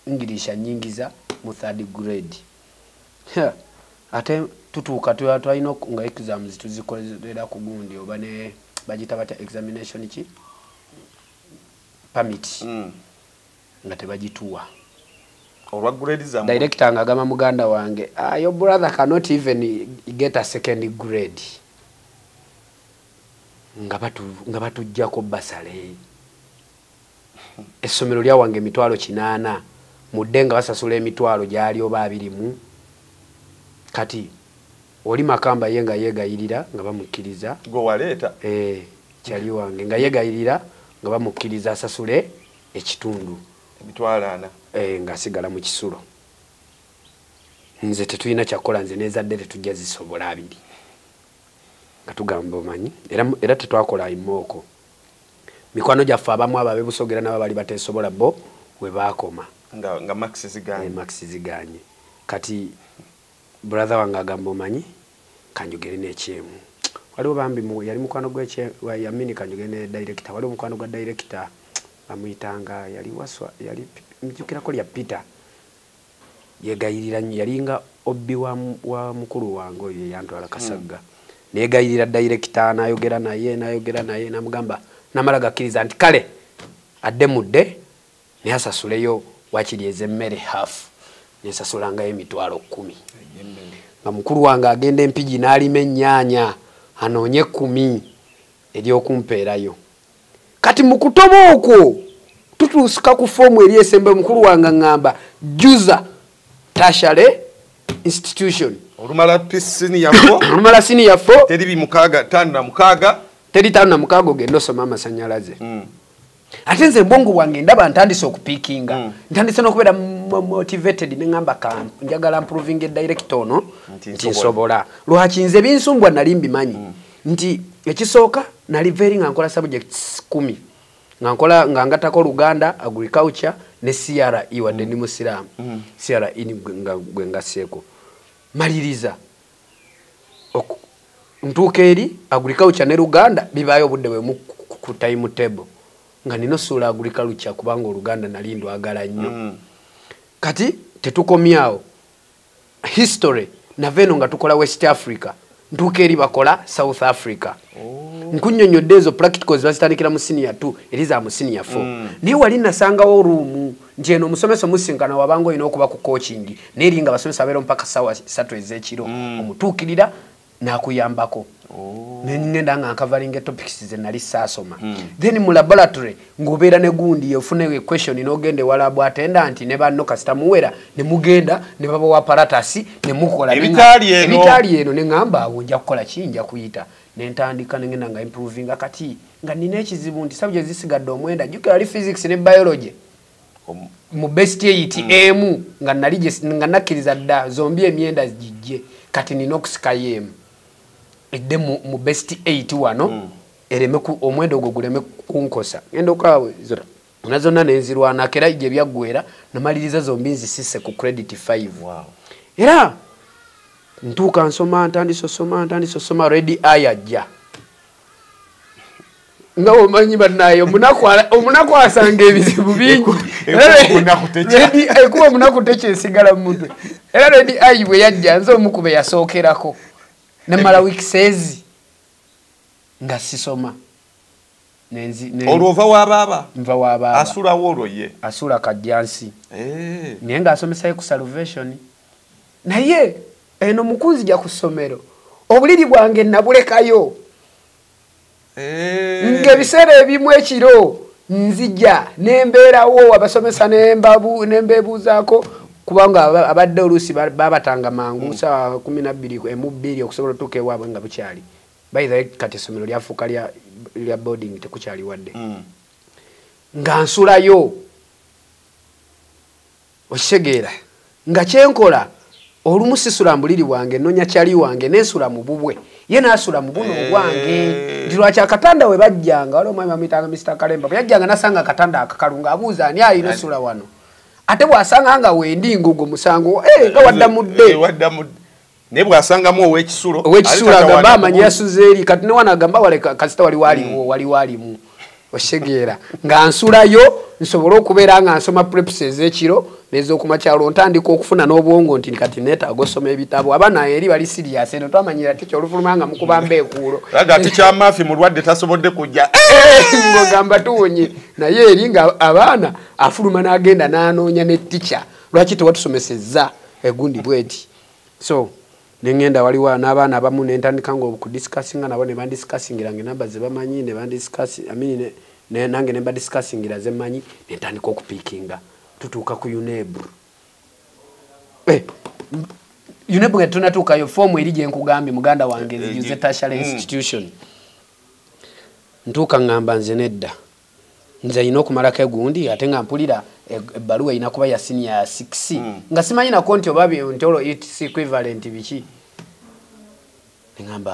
English anyingiza mu third grade ate tutuuka twalina nga exams tuzikolera ku gundi oba ne bagita bata examination ki permit nga tebagituwa olwa grade za director nga agamba muganda wange your brother cannot even get a second grade nga batujjako basale essomero lya wange emitwalo 8 mudde nga basasula emitwalo gyali oba 20 kati oli Makamba yenga yegayirira nga bamukkiriza go waleeta kyali wange nga yegayirira nga bamukkiriza asasule ekitundu emitwalo 4 nga asigala mu kisulo nze tetulina kyakola nze nezadde tetujja zisobola 2 nga tugamba omanyi era tetwakola imooko mikwano gyaffe abamu abo abebusogera nabo bali batesobola bo we baakoma nga max ziganye kati brother wange agamba omanyi kanjogere n'ekyemu waliwo bambi yali mukwano yamini kanjogere ne director waliwo mukwano gwa director bamuyitanga yali mjukirako lya Peter yegayirira yalinga obbi wa mukulu wange oyo yantwala Kasagga negayirira director nayogera naye namugamba namala gakkiriza nti kale adde mudde ne asasuleyo wakiri ezemmere half nensasula emitwalo 10 nga mukulu wange agenda Empigi n'alima ennyaanya anoonye 10 eryokumpeerayo kati mu kutoba okwo tutuusuka ku foomu eri esembe mukulu wange ngamba juza tertiary institution olumala senior olumala senior 4 teri 5 teri 5 ogenda osoma amasanyalaze ate nze bwongo bwange ndaba ntandise okupiikinga ntandise n'okubeera motivated ne ngamba njagala improving direct ono nti nsobola lwaki nze binsumbwa nali mbimanyi nti ekisooka nali very nga nkola subjects 10 nga ngatako Luganda agriculture ne CRE wadde ndi musiraamu CRE gwe ngasseeko maliriza ntuuka eri agriculture ne Luganda bibaayo obudde bwemu ku time table nga nino sula agriculture kubanga Oluganda nali ndwagala nnyo kati tetukomyawo history naveno nga tukola West Africa ntuuka eri bakola South Africa nkunnyonnyodde ezo practicals bazitandikira mu senior 2 eriza mu senior 4 naye wali nasangawo ruumu nti eno omusomesa musinkana wabanga olina okuba ku coaching neeri nga basomesa abeera mpaka sawa 3 ez'ekiro omutuukirira n'akuyambako nengenda nga nkavalinga topics ze nali saasoma then mu laboratory ng'obeera ne gundi ofune question n'ogenda ewala lab attendant ne banno kasita muwera ne mugenda ne babawa apparatus ne mukola ebitaali eno ne ngamba awo nja kukola ki nja kuyita ne ntandika nengenda nga improving kati nga nina ekizibu nti sabye zisigadde omwenda jjukira ali physics ne biology mu best 8 emu nga nali nga nakkiriza dda zombi emyenda gijje kati nina okusikayo edde mu best 8 wano ereme ku omwendo ogwo guleme kunkosa ngenda okawe zonna nenzirwana kera ije byaggwera namaliriza zombi nzisise ku credit 5 era ntuuka nsoma ntandise osoma ready eye ajja nga omanyi bannaye omunaku asanga ebizibu bingi ekuba omunaku tekyesigala mu mutwe era ready eye bwe yajja nze omukube yasookerako nemala wikisezi nga sisoma olwova wababa nva wababa asula wolo ye asula kadyansi naye nga asomesayo ku salvation naye eno mukunzi ja ku ssomero obuliri bwange nabulekayo ng'ebiseera ebimu ekiro nzija nembeerawo abasomesa nembeebuuzaako kubanga abadde oluusi babatanga mangu saa 12 okusobola otuuka ewaabwe nga bukyali bayitha kati essomero lyafuuka lya boarding tekukyali wadde nga nsulayo okitegeera nga kyenkola olumu sisula mbuliri bwange nonya kyali wange nensula mu bubwe ye nasula mu buno bwange nti lwaki akatanda we bajjanga waliwo omwami bamuyitanga Mr. Kalemba bwe yajjanga nasanga akatanda akakalunga abuuza ani alina esula wano ate bwasanga nga wendi ngugo musango nga waddamudde naye bwasangamu ow'ekisulo agamba amanyi yasuze eri kati ne wana agamba wale kasita wali walimu oshegeera nga nsulayo nsobola okubeera nga nsoma preps ez'ekiro n'ez'okumakyalo ntandika okufuna n'obwongo nti kati neetaaga osoma ebitabo abaana eri bali sirias eno twamanyira tekyo olufuluma nga mukubamba ekuulo ati kyamaafi mulwadde tasobodde kujja ng'ogamba tuwonye naye eri nga abaana afuluma n'agenda n'anoonya ne tica lwaki tewatusomesezza egundi bweti so nengenda waliwo n'abaana abamu nentandika nga okudiscussinga nabo ne bandiscussingira ngenamba ze bamanyi ne bandiscussi nange ne badiscussingira ze mmanyi nentandika okupiikinga tutuuka ku UNEB UNEB nga tunatuukayo foomu eri gye nkugambye muganda wange nzijuze tertiary institution ntuuka ngamba nze nedda nze alina okumalako egundi ate nga mpulira ebbaluwa erina kuba ya senior 6 nga simanyi nako nti oba ntolo its equivalent biki neŋamba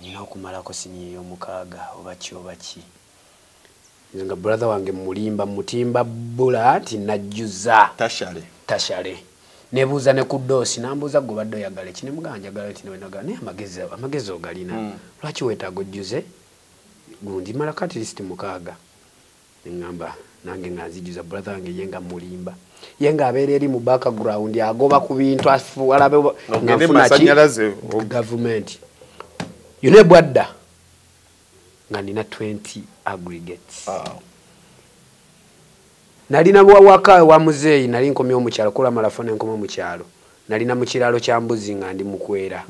nina okumalako senior ey'omukaaga oba ki nze nga brother wange mutimba bbula nti najjuza tashale nebuuza ne ku doosi nambuuza gwe obadde oyagala eki nemugamba njagala ti newenagala naye amagezi ogalina lwaki weetaaga ojjuze gundi malako at least 6 neŋamba nange nga nzijuza brother wange ye nga mulimba ye nga abeera eri mu background agoba ku bintu alabe nga nfuna government UNEB adda nga nina 20 aggregates nalina waka wa muzeeyi nali nkomye omukyalo kola malafone nkoma omukyalo nalina mu kiralo kya mbuzi nga ndi mukwera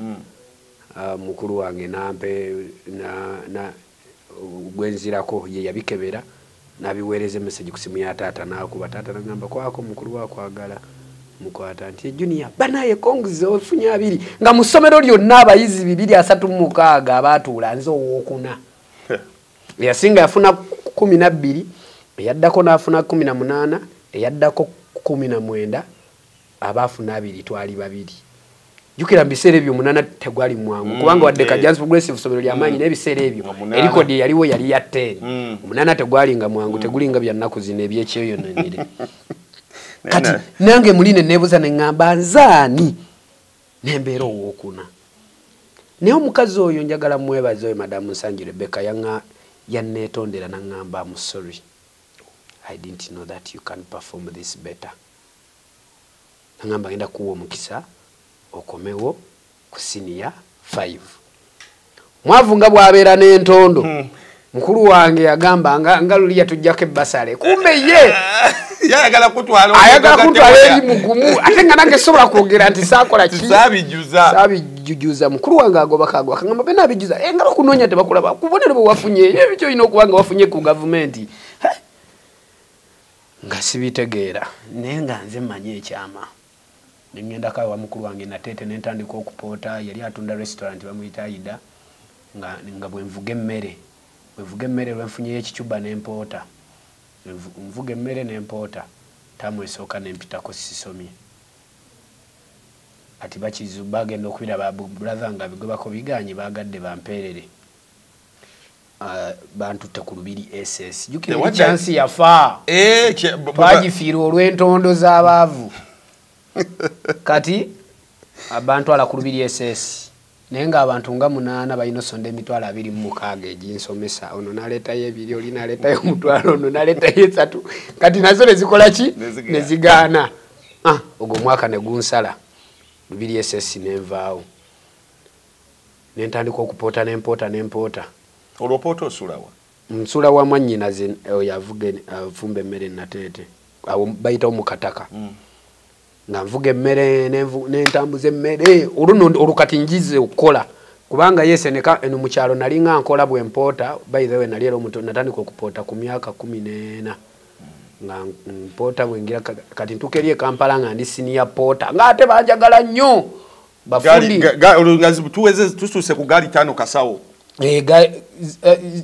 mukulu wange nampe na gwenzirako ye yabikebera nabiweereza message ku simu ya taata nakuba taata nagamba kwako mukulu wako agala mukwata nti junior banaye konguzo ofunya abiri nga musomero lyonna abayizi 236 abatuula nze owokuna yasinga yafuna 12 eyaddako nafuna 18 eyaddako 19 abafuna 2 twali babiri jukira mbisere byo munana tegwali mwangu kubanga wadde Kajansi Progressive somero lya manyi nebisere ebyo erikodi yaliwo yali ya 10 munana tegwali nga mwangu tegulinga bya naku zine ebyekyeyo nanyire kati nange muline nebuza nengamba nzani nembero wokuna ne omukazi oyo njagala mwebaze oyo Madam Nsangi Rebecca yanga yanetondera nangamba I'm sorry I didn't know that you can perform this better nangamba ngenda kuwa omukisa okomewo ku senior 5 mwavunga bwabera n'entondo mukulu wange yagamba ngaluli yatujjako ebbasale kumbe ye ayagala kutwala eri mugumu ate nga nange sobola kwogera nti saakola ki sabijujuza mukulu wange agoba kagwa kangamba bena abijuza engalo kunoonya tebakulaba kubonero bwe wafunye ebyo ino okubanga wafunye ku gavumenti nga sibitegeera naye nga nze mmanyi ekyama nengenda kawe wa mukulu wange natete nentandika okupoota yali atunda restaurant bamuyita Aida nga bwenvuga emmere lwenfunye ekicuba n'empoota mvuga emmere n'empoota tamu esooka nempitako sisomye ati bakizu bagenda okubira ba brother nga bigobako biganye bagadde bampeerere bantu tekulubiri SS jukira chance yafa bagifiira olw'entondo z'abaavu kati abantu ala kulubiri SS nenga abantu nga 8 bayino sonde emitwalo 26 ejinsomesa ono naleta yebiri oli naleta y'omutwalo ono naleta y'esatu kati nazo nezikola ki nezigana ogwo mwaka ne gunsala lubiri SS nenvaawo nentandika okupoota n'empoota olwopoota osulawa nsula wa mwannyina ze yavuge fumbe emmere natete awo bayita omukataka nga nvuga emmere nentambuza emmere olukati njize okukola kubanga yese neka eno mukyalo nali nga nkola bwempoota by the way nali era omuto natandika okupoota ku myaka 14 nga mpoota bwengira kati ntukerie Kampala nga ndi senior poota nga ate banjagala nnyo bafundi tuweze tususe ku gali 5 kasawo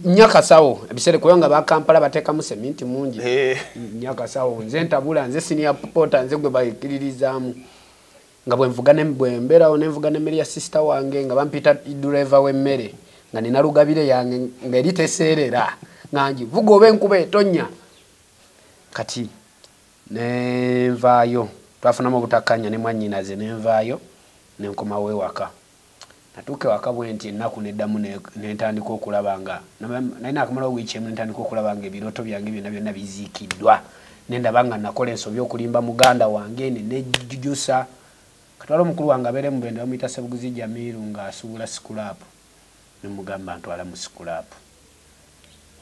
nyaka sawo ebisere kuyanga ba Kampala bateka mu seminti mungi nyaka sawo nze ntabula nze senior poota nze gwe bayikiririzamu nga bwenvugane mbembera onenvugane mmere ya sister wange nga bampita driver w'emmere nga nina lugabire yange nga eriteserera nganji vuga obe nkuba etonya kati nenvaayo twafunamu obutakanya ne mwannyina ze nenvaayo nenkoma wewaka natuke wakabwenti ennaku neddamu nentandika okulabanga nalina akamala wiiki emu nentandika okulabanga ebiroto byange byonna biziikiddwa nendabanga nakola ensobi okulimba muganda wange nejujusa katwala omukulu wange abeere mubende bamuyita Sebuguzi Jamiru nga asuubula sikulapu nemugamba ntwala mu sikulapu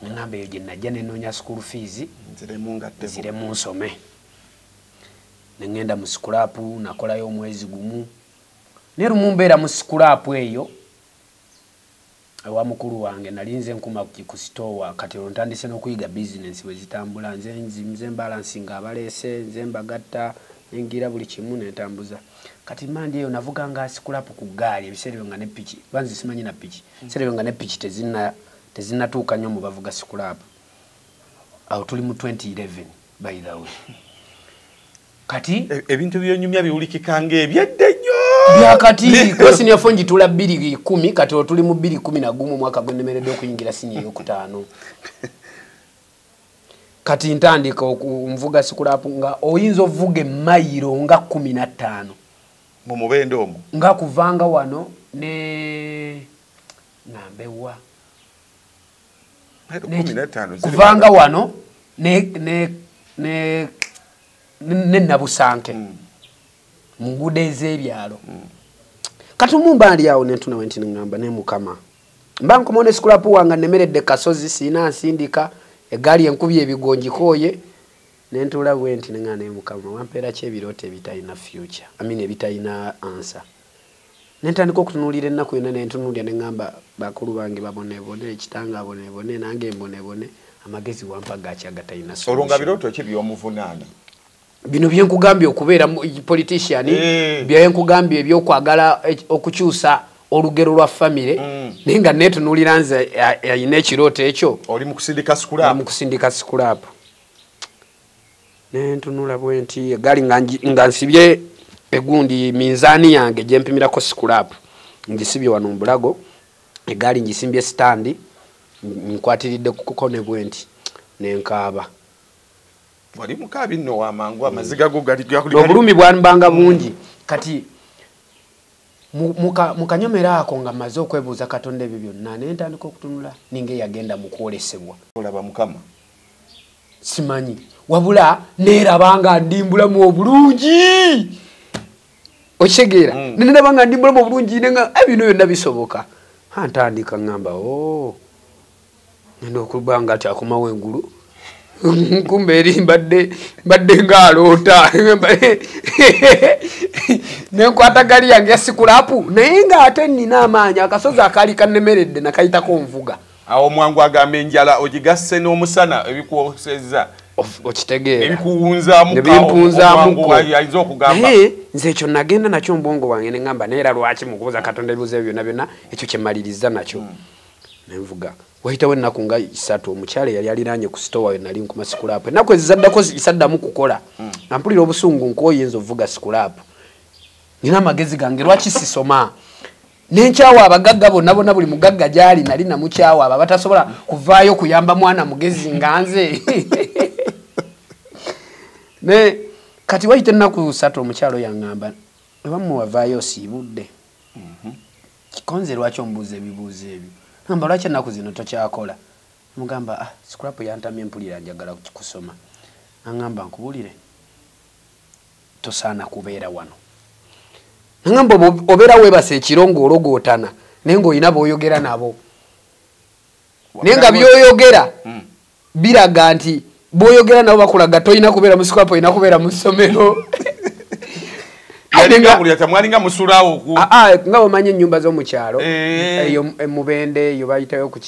nengamba eyo gye najja nenoonya school fees nziremu nsome nengenda mu sikulapu nakolayo omwezi gumu nerumu mbeera mu sikulapu eyo ewa mukulu wange nalinze nkuma ku store kati ntandise n'okuyiga business bwe zitambula nze mbalansinga abaleese nze mbagatta nengira buli kimu netambuza kati mandi eyo navuga nga sikulapu ku gaali ebiseera nga ne piki banzi simanyi na piki ebiseera nga ne piki tezinatuuka nnyo mu bavuga sikulapu awo tuli mu 2011 by the way kati ebintu byonyumya biwulikikanga ebyedde nnyo byakati kwesi ni yafonji tula 210 kati otuli mu 211 mwaka gwenemeredde okuyingira senior yokutaano kati ntandika okumvuga sikulapu nga oyinza ovuga mayiro nga 15 mu mubende omwo nga kuvanga wano ne nambewa 15 kuvanga wano ne nabusanke mungude ez'ebyalo kati mumba ali awo netuna wenti ngamba ne mukama mbanko mone sikulapu wanga nemeredde kasozi sina nsindika egali enkubye ebigonji koye nentula bwenti nengane mukama wampera kyebirooto ebitalina future ebitalina answer nentandika okutunuulira ennaku yonna nentunuulira nengamba bakulu bange babonebone ekitanga abonebone nange mbonebone amagezi wampa gakyagatayina olwo nga birooto ki by'omuvunaana bino byenkugambye okubeera politician byenkugambye ebyokwagala okukyusa olugero lwa famire naye nga netunuulira nze ayina ekirooto ekyo oli mu kusindika scrap nentunula bwenti egaali nga nsibye egundi minzaani yange gyempimirako scrap ngisibye wano mbulago egaali ngisimbye standi nkwatiridde kuko ne bwenti nenkaaba wali mukaabi nno wamangu amaziga go gali obulumi bwanbanga bungi kati mukanyomera ako nga maze okwebuuza Katonda ebyo byonna nentandika okutunula ninga eyagenda mu kwolesebwa olaba mukama simanyi wabula neerabanga ndimbulamu obulungi okitegeera nerabanga ndimbulamu obulungi nenga ebino byonna bisoboka ntandika ngamba ngenda okubanga ati akomawo engulu kumbe eri mbadde ngaloota nenkwata gali yange yasikulapu naye nga ate nina amaanyi akasozi akaali kannemeredde nakayitako nvuga awo mwangu agamba enjala ogigasse n'omusana ebikuwosezza okitegeera ebimpunzaamuko ayinza okugamba nze ekyo nagenda nakyo mbwongo bwange neŋŋamba neera lwaki mukubuuza Katonda ebibuuzo ebyo byonna byonna ekyo kyemaliriza nakyo nenvuga wayitawo ennaku nga 3 omukyala yali aliraanye ku sitowa nali nkuma sikulapu ennaku ezizaddako isaddamu kukola ampulira obusungu nkoyinza ovuga sikulapu nina amagezi gange lwaki sisoma nenkyawa abagagga bonna bonna buli mugagga gyali nali namukyawa abo batasobola kuvaayo kuyamba mwana mugezi nga nze ne kati wayita ennaku 3 omukyalo yaŋŋamba ebamu wavaayo osiibudde kikonze lwaki omubuuza ebibuuzo ebyo ngamba lwaki ennaku zino tokyakola mugamba sikulapu yantamye mpulira njagala kusoma aŋŋamba nkubulire tosaana kubeera wano ngamba obeera weebasa ekiro ng'ologootana naye ng'olina b'oyogera nabo naye nga by'oyogera biraga nti b'oyogera nabo bakulaga tolina kubeera mu sikulapu olina kubeera mu ssomero nga omanyi ennyumba z'omukyalo eyo emubende eyo bayitewo ku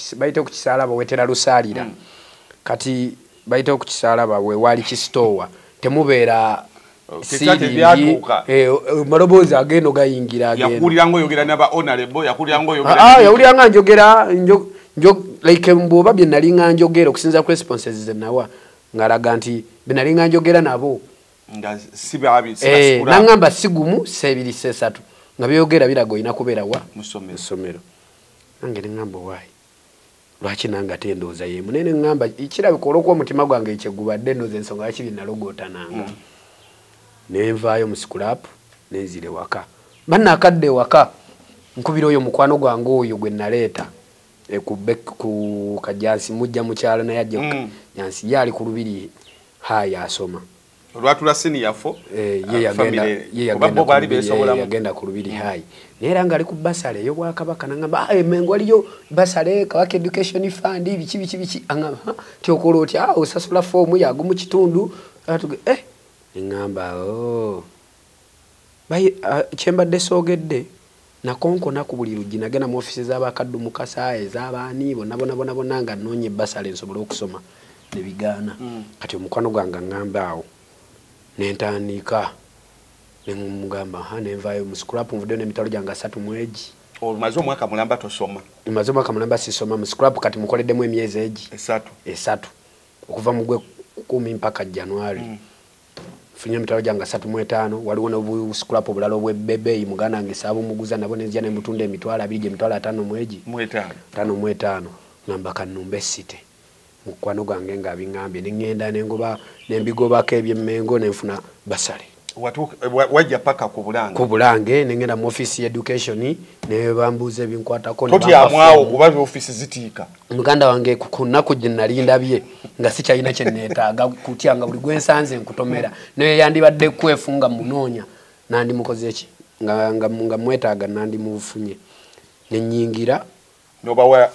kisaalaba wetera lusaalira kati bayitewo ku kisaalaba wewaali kisitoowa temubeera maloboozi agenda gayingira yawuliranga njogera like mbwoba bye nalinga njogera okusinza ku responses zenawa ngalaga nti bye nalinga njogera nabo naŋŋamba sigumu sebiri sesatu nga byogera biraga olina kubeera wa mu ssomero nange neŋŋamba waayi lwaki nange ate endowooza yemu naye neŋŋamba kirabika olw'okuba omutima gwange ekyegubadde endowooza ensonga lwaki bye nalogootananga nenvaayo mu sikulapu nenzire waka bannakadde waka nkubira oyo mukwano gwange oyo gwe naleeta ku Kajansi mujja mukyalo naye ajja Jansi yali ku Lubiri hayi asoma olwatula siniyafo yagenda ku Lubiri hayi naye nga ali ku basale eyo Bwakabaka nangamba emengo aliyo basale Kabaka Education Fund biki angamba tyokola otya osasula foomu yago mu kitundu ngamba kyembadde soogedde nakonkona ku buli luggi nagenda mu ofisi z'abakaddu mu Kasaayi ez'abaani bonna nga nnoonya ebbasale nsobole okusoma ne bigaana kati omukwano gwange ngamba awo nentandika nemugamba nenvaayo mu sikulapu nvuddeyo n'emitalo gyange 3 mwegi omaze omwaka mulamba tosoma maze omwaka mulamba sisoma mu sikulapu kati mukoleddemu emyezi egi 3 okuva mu Gwekumi mpaka January funye emitalo gyange 35 waliwo n'obusikulapu obulala obwebbebeeyi muganda wange saabumuguza nabo nenzija nemutunda emitwalo 2 emitwalo 5 mwegi 5 ngamba kannumbe site mukwano gwange nga abiŋŋambye neŋŋenda nengoba nembigobako ebyemmengo nenfuna basale wajja paka ku Bulange neŋŋenda mu office education ne bambuuza ebinkwatako totyamwawo kuba office zitiika muganda wange ku nnaku gye nalindabye nga sikyalina kye neetaaga kutya nga buli gwensanze nkutomera naye yandibadde kwefunga munoonya nandimukoze ki nga mwetaaga nandimufunye nennyingira nobawa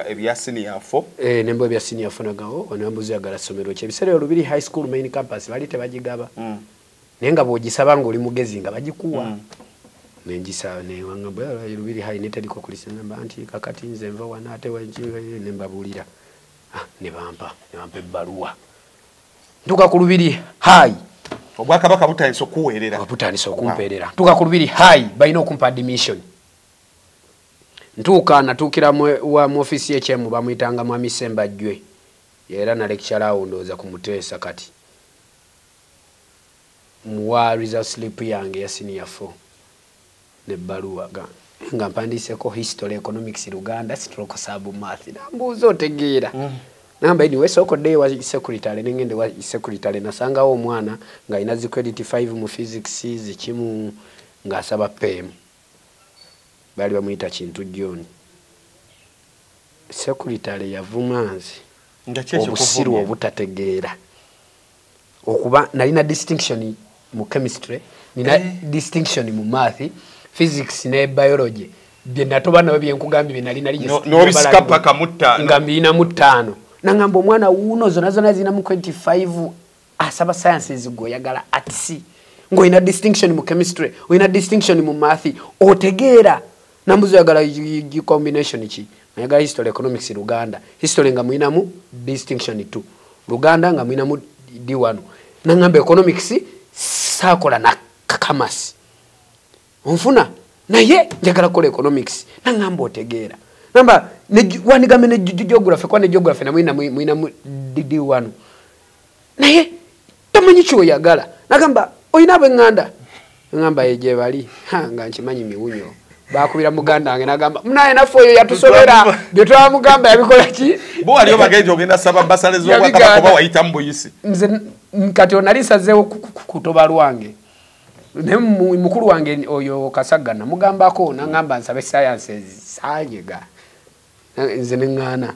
ebya senior 4 nembo ebya senior 4 nagawo onambuzi yagala somero kye bisere Lubiri high school main campus bali tebagigaba nenga bogisaba ngo oli mugezi nga bagikuwa nenjisa ne wangamba Lubiri high neteliko kulisana banti kakati nze nva wana ate wanjiwe nembabulira ne bampa ebbaluwa ntuka ku Lubiri high obwakabaka butandise okuweerera butandise okumpeerera ntuka ku Lubiri high balina okumpa admission ntuka natukira mu office y'ekyemu bamuyitanga Mwami Sembajjwe era na lecturer awo ndoza kumuteesa kati muwa result slip yange ya senior 4 ne baluwa nga mpandiseko history economics Luganda stroke sub math nambuzo otegeera namba ini wesoko day wa secretary ningende wa secretary nasanga wo mwana nga ina zi credit 5 mu physics zikimu nga asaba PM bali bamuyita Kintu John secretary yavumanzi obusiru obutategeera okuba nalina distinction mu chemistry nina distinction mu math physics ne biology bye natoba nabo bye nkugambye nalina no biskapa kamutta ngambina mu 5 nangamba omwana uno zona zina mu 25 asaba sciences go yagala arts ngo ina distinction mu chemistry o ina distinction mu math otegeera nambuzo yagala combination ki yagala history economics Luganda history nga muina mu distinction 2 Luganda nga muina mu D1 nangamba economics sakola na kakamasi onfuna naye njagala kola economics nangamba otegeera namba wanigame ne geography kwa ne geography na muina mu D1 naye tamanyi kyo yagala nagamba oyina benganda ngamba yeje bali nga nkimanyi miwunyo bakubira muganda wange nagamba munaye nafo yo yatusobera byo twamugamba yabikola ki bo aliyo bagenje ogenda saba basale zo kwakaba kuba wayita mbuyisi nze nkati onalisa zewo kutoba lwange ne mukuru wange oyo Kasagana mugambako nangamba nsabe sciences sajega nze nengana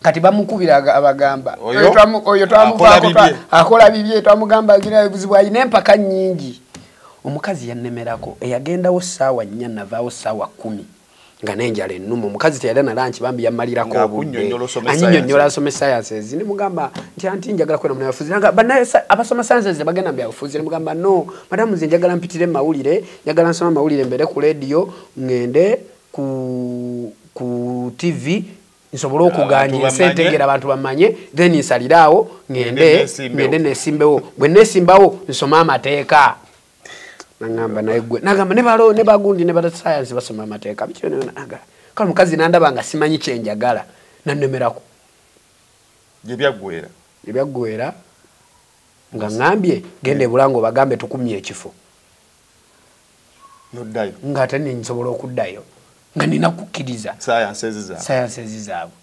kati bamukubira abagamba oyo twamuvako akola bibye twamugamba gira ebuzibu ayine empaka nyingi omukazi yannemerako eyagendawo sawa 4 navaawo sawa 10 nga nenjala ennumu omukazi teyali na lunch bambi yamalirako anyinyonnyola asome sciences ne mugamba nti anti njagala kwena munafuzi nga banaye abasoma sciences bagenda mbya bufuzi ne mugamba no madamu nze njagala mpitire mawulire njagala nsoma mawulire mbere ku radio ngende ku TV nsobolo okuganya sentegera abantu bamanye then nsalirawo ngende nesimbewo bwe nesimbawo nsoma amateeka nangamba naigwe nagamba ne bagundi ne bata science basoma amateeka bityo naga kale mukazi nandaba nga simanyi kyenjagala nannemerako yebyagwera nga ngambye gende bulango bagambe tukumye ekifo noddayo nga tani nsobola okuddayo nga nina kukkiriza sciences zaabwe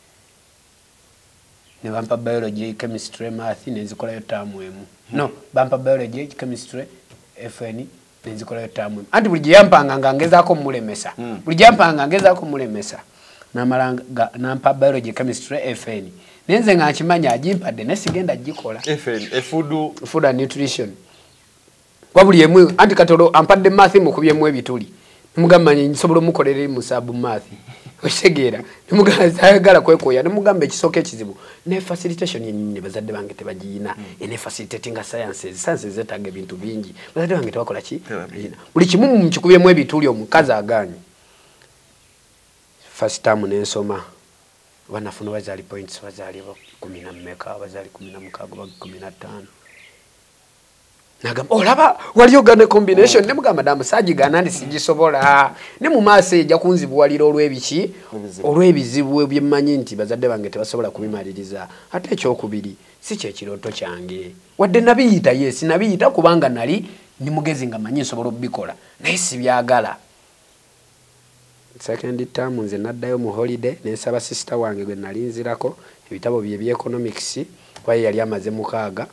ne bampa biology chemistry math nenzikolayo tamu emu no bampa biology chemistry FN nenzikolayo tamu anti buli yampanga ngangezako mulemesa buli yampanga ngezako mulemesa namalanga nampa biology chemistry FN nenze nga nkimanya ajimpadde nesigenda gikola FN food and nutrition wabuli yemwe anti katolo ampadde math mukubyemu ebituli mugamba nsobola mukolere mu sub math osegeera nemugamba ayagala kwekoya nemugamba ekisoke ekizibu ne facilitation yennyini bazadde bange tebagiyina ene facilitating sciences zetaaga ebintu bingi bazadde bange tebakola ki buli kimu mukikubyemu ebituli omukazi aganye first term nensoma banafuna bazaali points bazaali 10 mmeka bazaali 16 15 nagamba olaba wali ogane combination ne mugamba damu saji ganandi sigisobola ne mu maase ejja kunzibuwalira olwebiki olwebizibu ebyemmanyi nti bazadde bange tebasobola kubimaliriza ate ekyokubiri si kyekiroto kyange wadde nabiyita yes nabiyita kubanga nali ni mugezi nga manyi nsobola obikola naye sibyagala second term nze naddayo mu holiday nensaba sister wange gwe nalinzirako ebitabo bye economics kwaye yali amaze mukaaga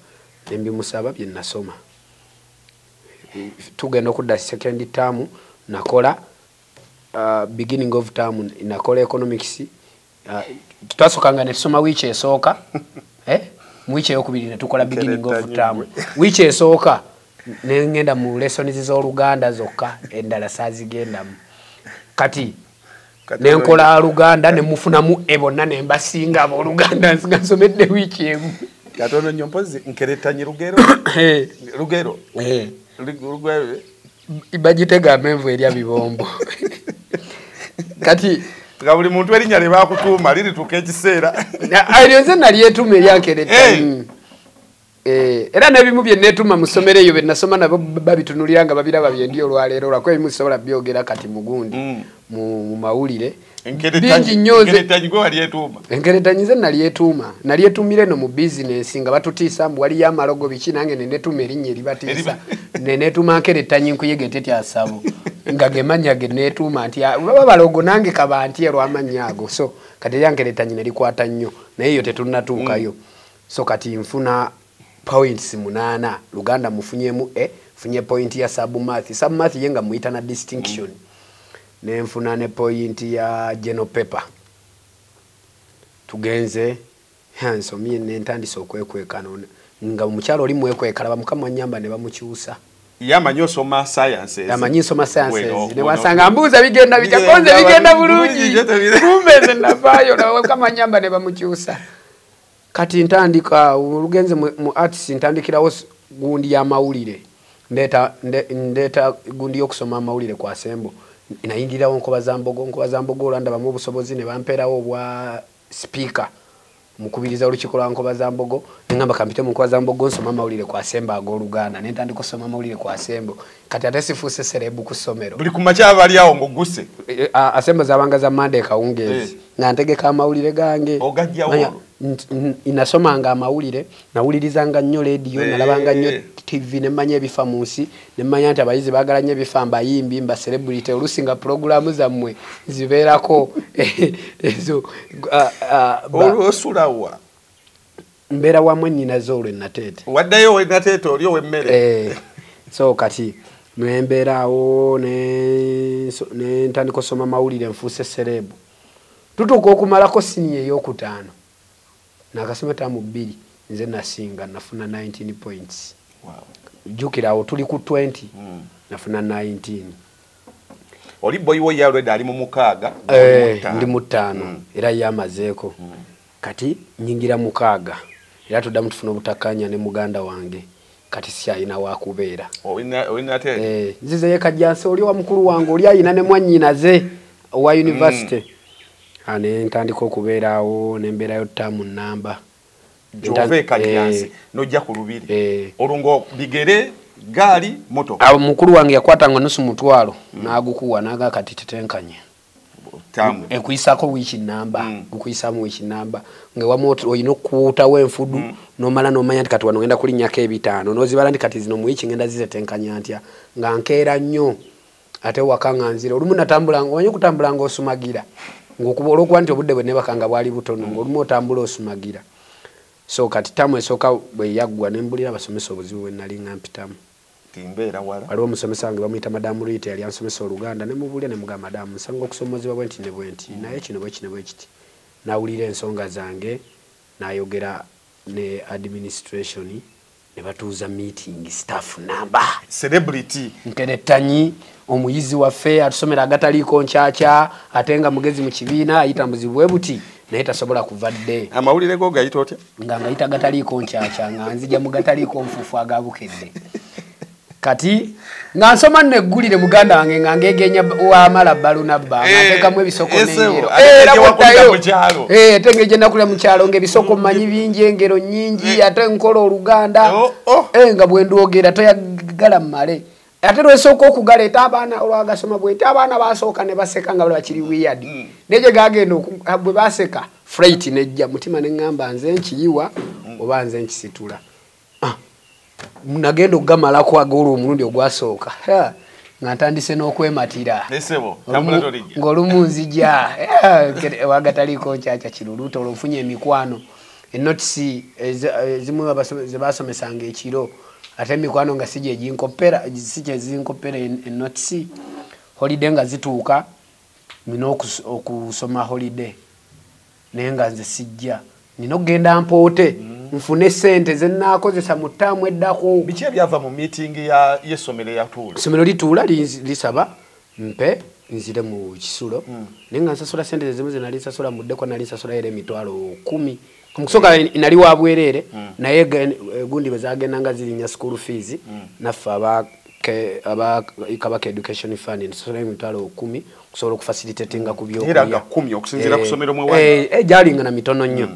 nembimusaba bye nasoma tugenda okudda second term nakola beginning of term nakola economics twasokanga ne tusoma wiiki esooka wiiki eyokubiri ne tukola beginning of term wiiki esooka nengenda mu lessons z'Oluganda zokka endala saazigendamu kati nenkola Luganda ne mufunamu ebonna ne mbasinga abo Luganda ngasomedde wiki emu katono nyompozi nkeretanyi Lugero Lugero Lugero ibajitega menvu eria bibombo kati buli muntu erinya le bakutuma liri tukekiseera alionze naliyetuma eryankeretanyi era nebimu bye netuma musomere yo benasoma nabo babitunuliranga babiraba byendi olwalero lwako ebimusobola byogera kati mugundi mu mawulire enkeretanyi ze nalyetumire no mu business nga batutiisa mbu wali yamalogo biki nange nenetuma erinnya eribatiisa nenetuma nkeretanyi nkuyegete tyasabo nga gemanya genetuma nti baba balogo nange kabanti erwamanya ago so kati yankeretanyi nelikwata nnyo naye yo tetunatuukayo so kati nfuna points 8 Luganda mufunyemu funye point ya submath yenga muita na distinction nenfuna ne point ya general paper tugenze hansomye nentandisa okwekwekana nga mukyalo oli mwekwekala bamukama nyamba ne bamukyusa yamanyi osoma sciences ne wasanga mbuza bigenda bitakonze bigenda bulungi kumbe nabayo na kama nyamba ne bamukyusa kati ntandika ulugenze mu arts ntandikirawo gundi ya mawulire ndeta gundi yokusoma amawulire kwa Sembo inayingirawo nkoba zambogo olanda bamu obusobozi ne bamperawo obwa speaker mukubiriza olukiko lwa nkoba zambogo ngamba kampite mu nkoba zambogo nsoma amawulire kwa Sembo ago Luganda nentandika kusoma amawulire kwa Sembo kati ate sifuse serebu kusomero buli kumacha bali awo ngoguse Asembo zabanga za Monday kaungezi nantegeka amawulire gange ogajja inasomanga amawulire nawulirizanga nnyo radio nalabanga nnyo TV nemanya ebifa munsi nemanya nti abayizi bagalanye ebifa mbayimbi mba celebrity olusinga programu zammwe zibeerako ezo olwosulawa mbeera wamwe ninazo olwe natete waddayo we natete oli owemmere so kati mwembeerawo ne ntandika osoma amawulire nfuuse serebu tutuuka okumalako siniya ey'okutaano nakasoma tamu 2 nze nasinga nafuna 19 points jukirawo tuli ku 20 nafuna 19 oli boy wo yalwe ali mu mukaaga ndi mu 5 era yamazeeko kati nyingira mukaaga era tuddamu tufuna obutakanya ne muganda wange kati siayina wakubeera nzize yekajjansi oli wa mukulu wange oli ayina ne mwannyinaze wa university ane ntandika okubeerawo nembeerayo tamu namba jove kajjansi nojja ku lubiri olungo bigere gaali moto mukulu wange yakwatanga nusu mutwalo nagukuwa naga kati tetenkanye tamu ekuyisako wiki namba gukuyisamu wiki namba nge wamoto oyino kuuta wenfudu nomala nomanya kati wano ngenda kulinnyako 5 nozibala ndi kati zino muwiki ngenda zizetenkanya ntya nga nkeera nnyo ate wakanga nzira olumu natambulanga onye kutambulanga osumagira ngokubola okuba nti obudde bwe nebakanga bwali butono ng'olumu otambula osumagira so kati tamu esooka bwe yaggwa nembulira abasomesa obuzibu bwe nali nga mpitamu timbeera wala waliwo omusomesa wange bamuyita madamu Rita yali ansomesa Oluganda ne mubulya ne mugamba madamu nsanga okusomozebwa bwe nti ne bwe nti naye kino bwe kiti nawulira ensonga zange nayogera ne administration ne batuuza meeting staff number celebrity nkeretanyi omuyizi waffe atusomera agataliiko nkyakya ate nga mugezi mu kibiina ayita muzibwe buti naye tasobola kuvadde amawulire go gayita otya nga ngayita gataliiko nkyakya nga nzija mu gataliiko nfuufu agabukedde kati nga nsoma neggulire muganda wange nga ngegenya wamala balunabba ngateekamu ebisoko n'engero ate ngeje nakulira mu kyalo ng'ebisoko mmanyi bingi engero nnyingi ate nkola Oluganda nga bwe ndwogera toyagala mmale ate lwesooka okugaleeta abaana olwagasoma bwenti abaana basooka ne baseka nga bali bakiri weird neje gagenda bwe baseka fright nejja mutima neŋŋamba nze nkiyiwa oba nze nkisitula nagenda okugamalako agolwa omulundi ogwasooka nga ntandise n'okwematira ng'olumu nzija wagataliiko nkyakya kiruluuto olwofunye emikwano enotisi ezimu ze basomesanga ekiro ate emikwano nga sije eginkopera sije zinkopera enotisi holiday nga zituuka nina okusoma holiday naye nga nze sijja nina okugenda mpoote nfune sente ze nnakozesa mu ttaamu eddako biki ebyava mu meeting y'essomero eyatuula essomero lituula lisaba mpe nzire mu Kisulo nenga nsasula sente zimu zinali nsasula muddeko nali nsasula ere emitwalo 10 kumusoka inali wabwerere naye gundi bezagenda nga zirinya school fees naffe aba Kabaka Education Fund nsasula emitwalo 10 kusobola okufacilitatinga ku byo era nga 10 okusinzira ku somero mwe wali jalinga na mitono nnyo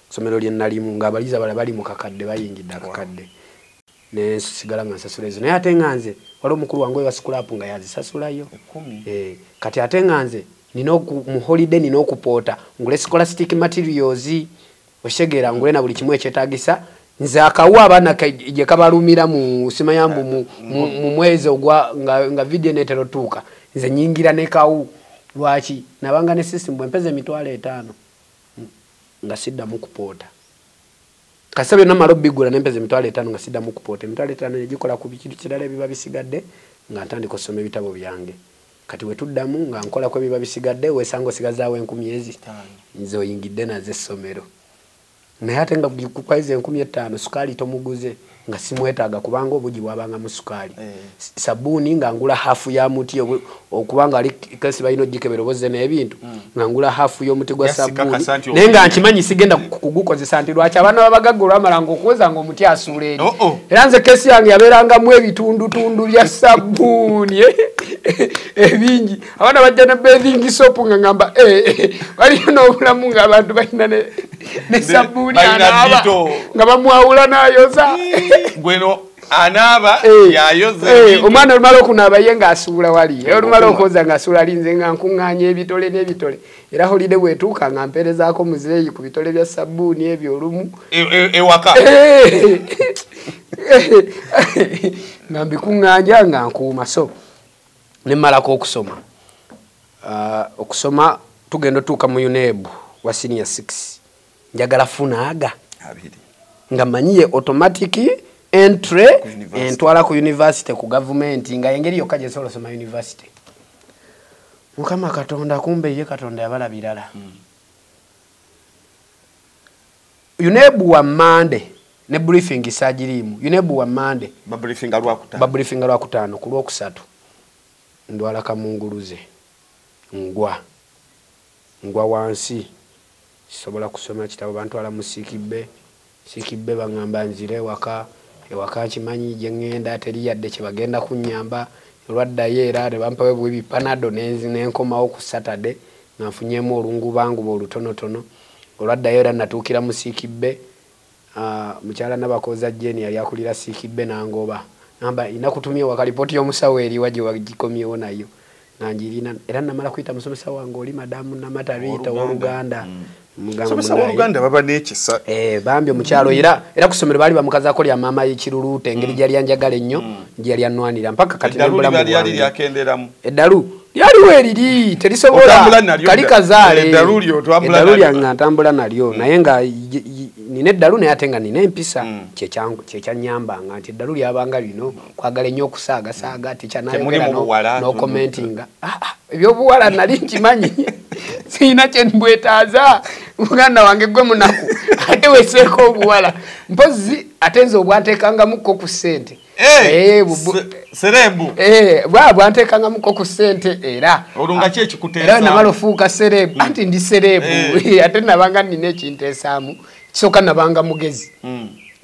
somero lye nalimu nga abaliza bali mu kakadde bayingidde akakadde ne sigala nga nsasula ezo naye ate nganze wali omukulu wange wa scrap nga yazisasulayo kati ate nganze nina mu holiday nina okupoota ngule scholastic materials oshegera ngule na buli kimwe ekyetaagisa nze akawa abana je kabalumira mu sima yambu mu mwezi ogwa nga video netero tuka nze nyingira ne kawu lwaki nabanga ne system bwempeze emitwalo 5 nga sidda mu kupoota kasabe na maro bigula nempeze emitwalo 5 nga sidda mu kupoota emitwalo 5 negikola ku bikintu kirala biba bisigadde nga ntandika kusoma ebitabo byange kati wetuddamu nga nkola ko biba bisigadde wesango sigazaawo 10,000 nze oyingidde naze essomero naye ate nga kukwaiza 15,000 sukali tomuguze nga simwetaaga kubanga obuji bwabanga mu sukali sabuni nga ngula hafu ya muti okubanga ali kasi bayino jikebero boze n'ebintu nga ngula hafu yo muti gwa sabuni nenga nkimanyi sigenda kugukozesa nti lwaki abana babagaggula amalango okuweza ngo omuti asuule eri era nze kesi yange yaberanga mu ebitundu bya sabuni ebingi abana bajja ne bathing soap nga ngamba waliyo n'obulamu nga abantu balina ne sabuni anaba nga bamwawula n'ayoza gweno anaba yayoza omwana olumala okunaaba ye ng'asuula wali olumala okwoza ng'asuula linze nga nkuŋŋaanya ebitole n'ebitole era holide bwetuuka nga mpeerezaako muzeeyi ku bitole bya sabbuuni ebyo olumu ewaka nga mbikuŋŋanja nga nkuuma so ne mmalako okusoma tugenda otuuka mu UNEB wa senior 6 njagala funaaga nga manyiye automatic entry entwala ku university ku government nga engeri yokka gye nsobola osoma university mukama katonda kumbe ye katonda yabala birala UNEB wa Monday ne briefing sajirimu UNEB wa Monday babriefing lwakutaano ku lwokusatu ndwala kamunguluze ngwa wansi sobola kusoma kitabo bantwala mu sikibbe bangamba nzire ewaka kimanyi gye ngenda teri yadde kye bagenda kunnyamba olwaddayo era ne bampawe bwebipanado nenkomawo ku Saturday nga nfunyemu olungu bangu olutonotono olwaddayo era natuukira mu sikibbe mukyala nabakoza jeni yali akulira sikibbe nangoba namba inakutumia wakalipoti y'omusawo eri waje wagikomyewo nayo nanjirina era namala kuyita musomesa wange oli madamu Namatarita w'Oluganda musomesa w'Oluganda baba n'ekisa bambi omukyalo era kusomero bali bamukazaako lya maama y'ekiruluuta engeri gyali yanjagala ennyo gyali yannwanira mpaka kati nembulamu eddalu lyaliwo eriri terisobola kali kazaale eddalu lyange ntambula nalyo naye nga nina eddalu naye ate nga nina empisa kyekyanyambanga nti eddalu lyabanga lino kwagala ennyo okusaagasaaga tikyanayogera nokomentinga ebyobuwala nali nkimanyi siina kyenbwetaaza muganda wange gwe munaku ate weseeko obuwala mpozi ate nze obwanteekangamuko ku ssente serebu bwanteekangamuko ku ssente era olunga ki ekikuteesa era namala ofuuka serebu anti ndi serebu ate nabanga nina ekinteesaamu kisooka nabanga mugezi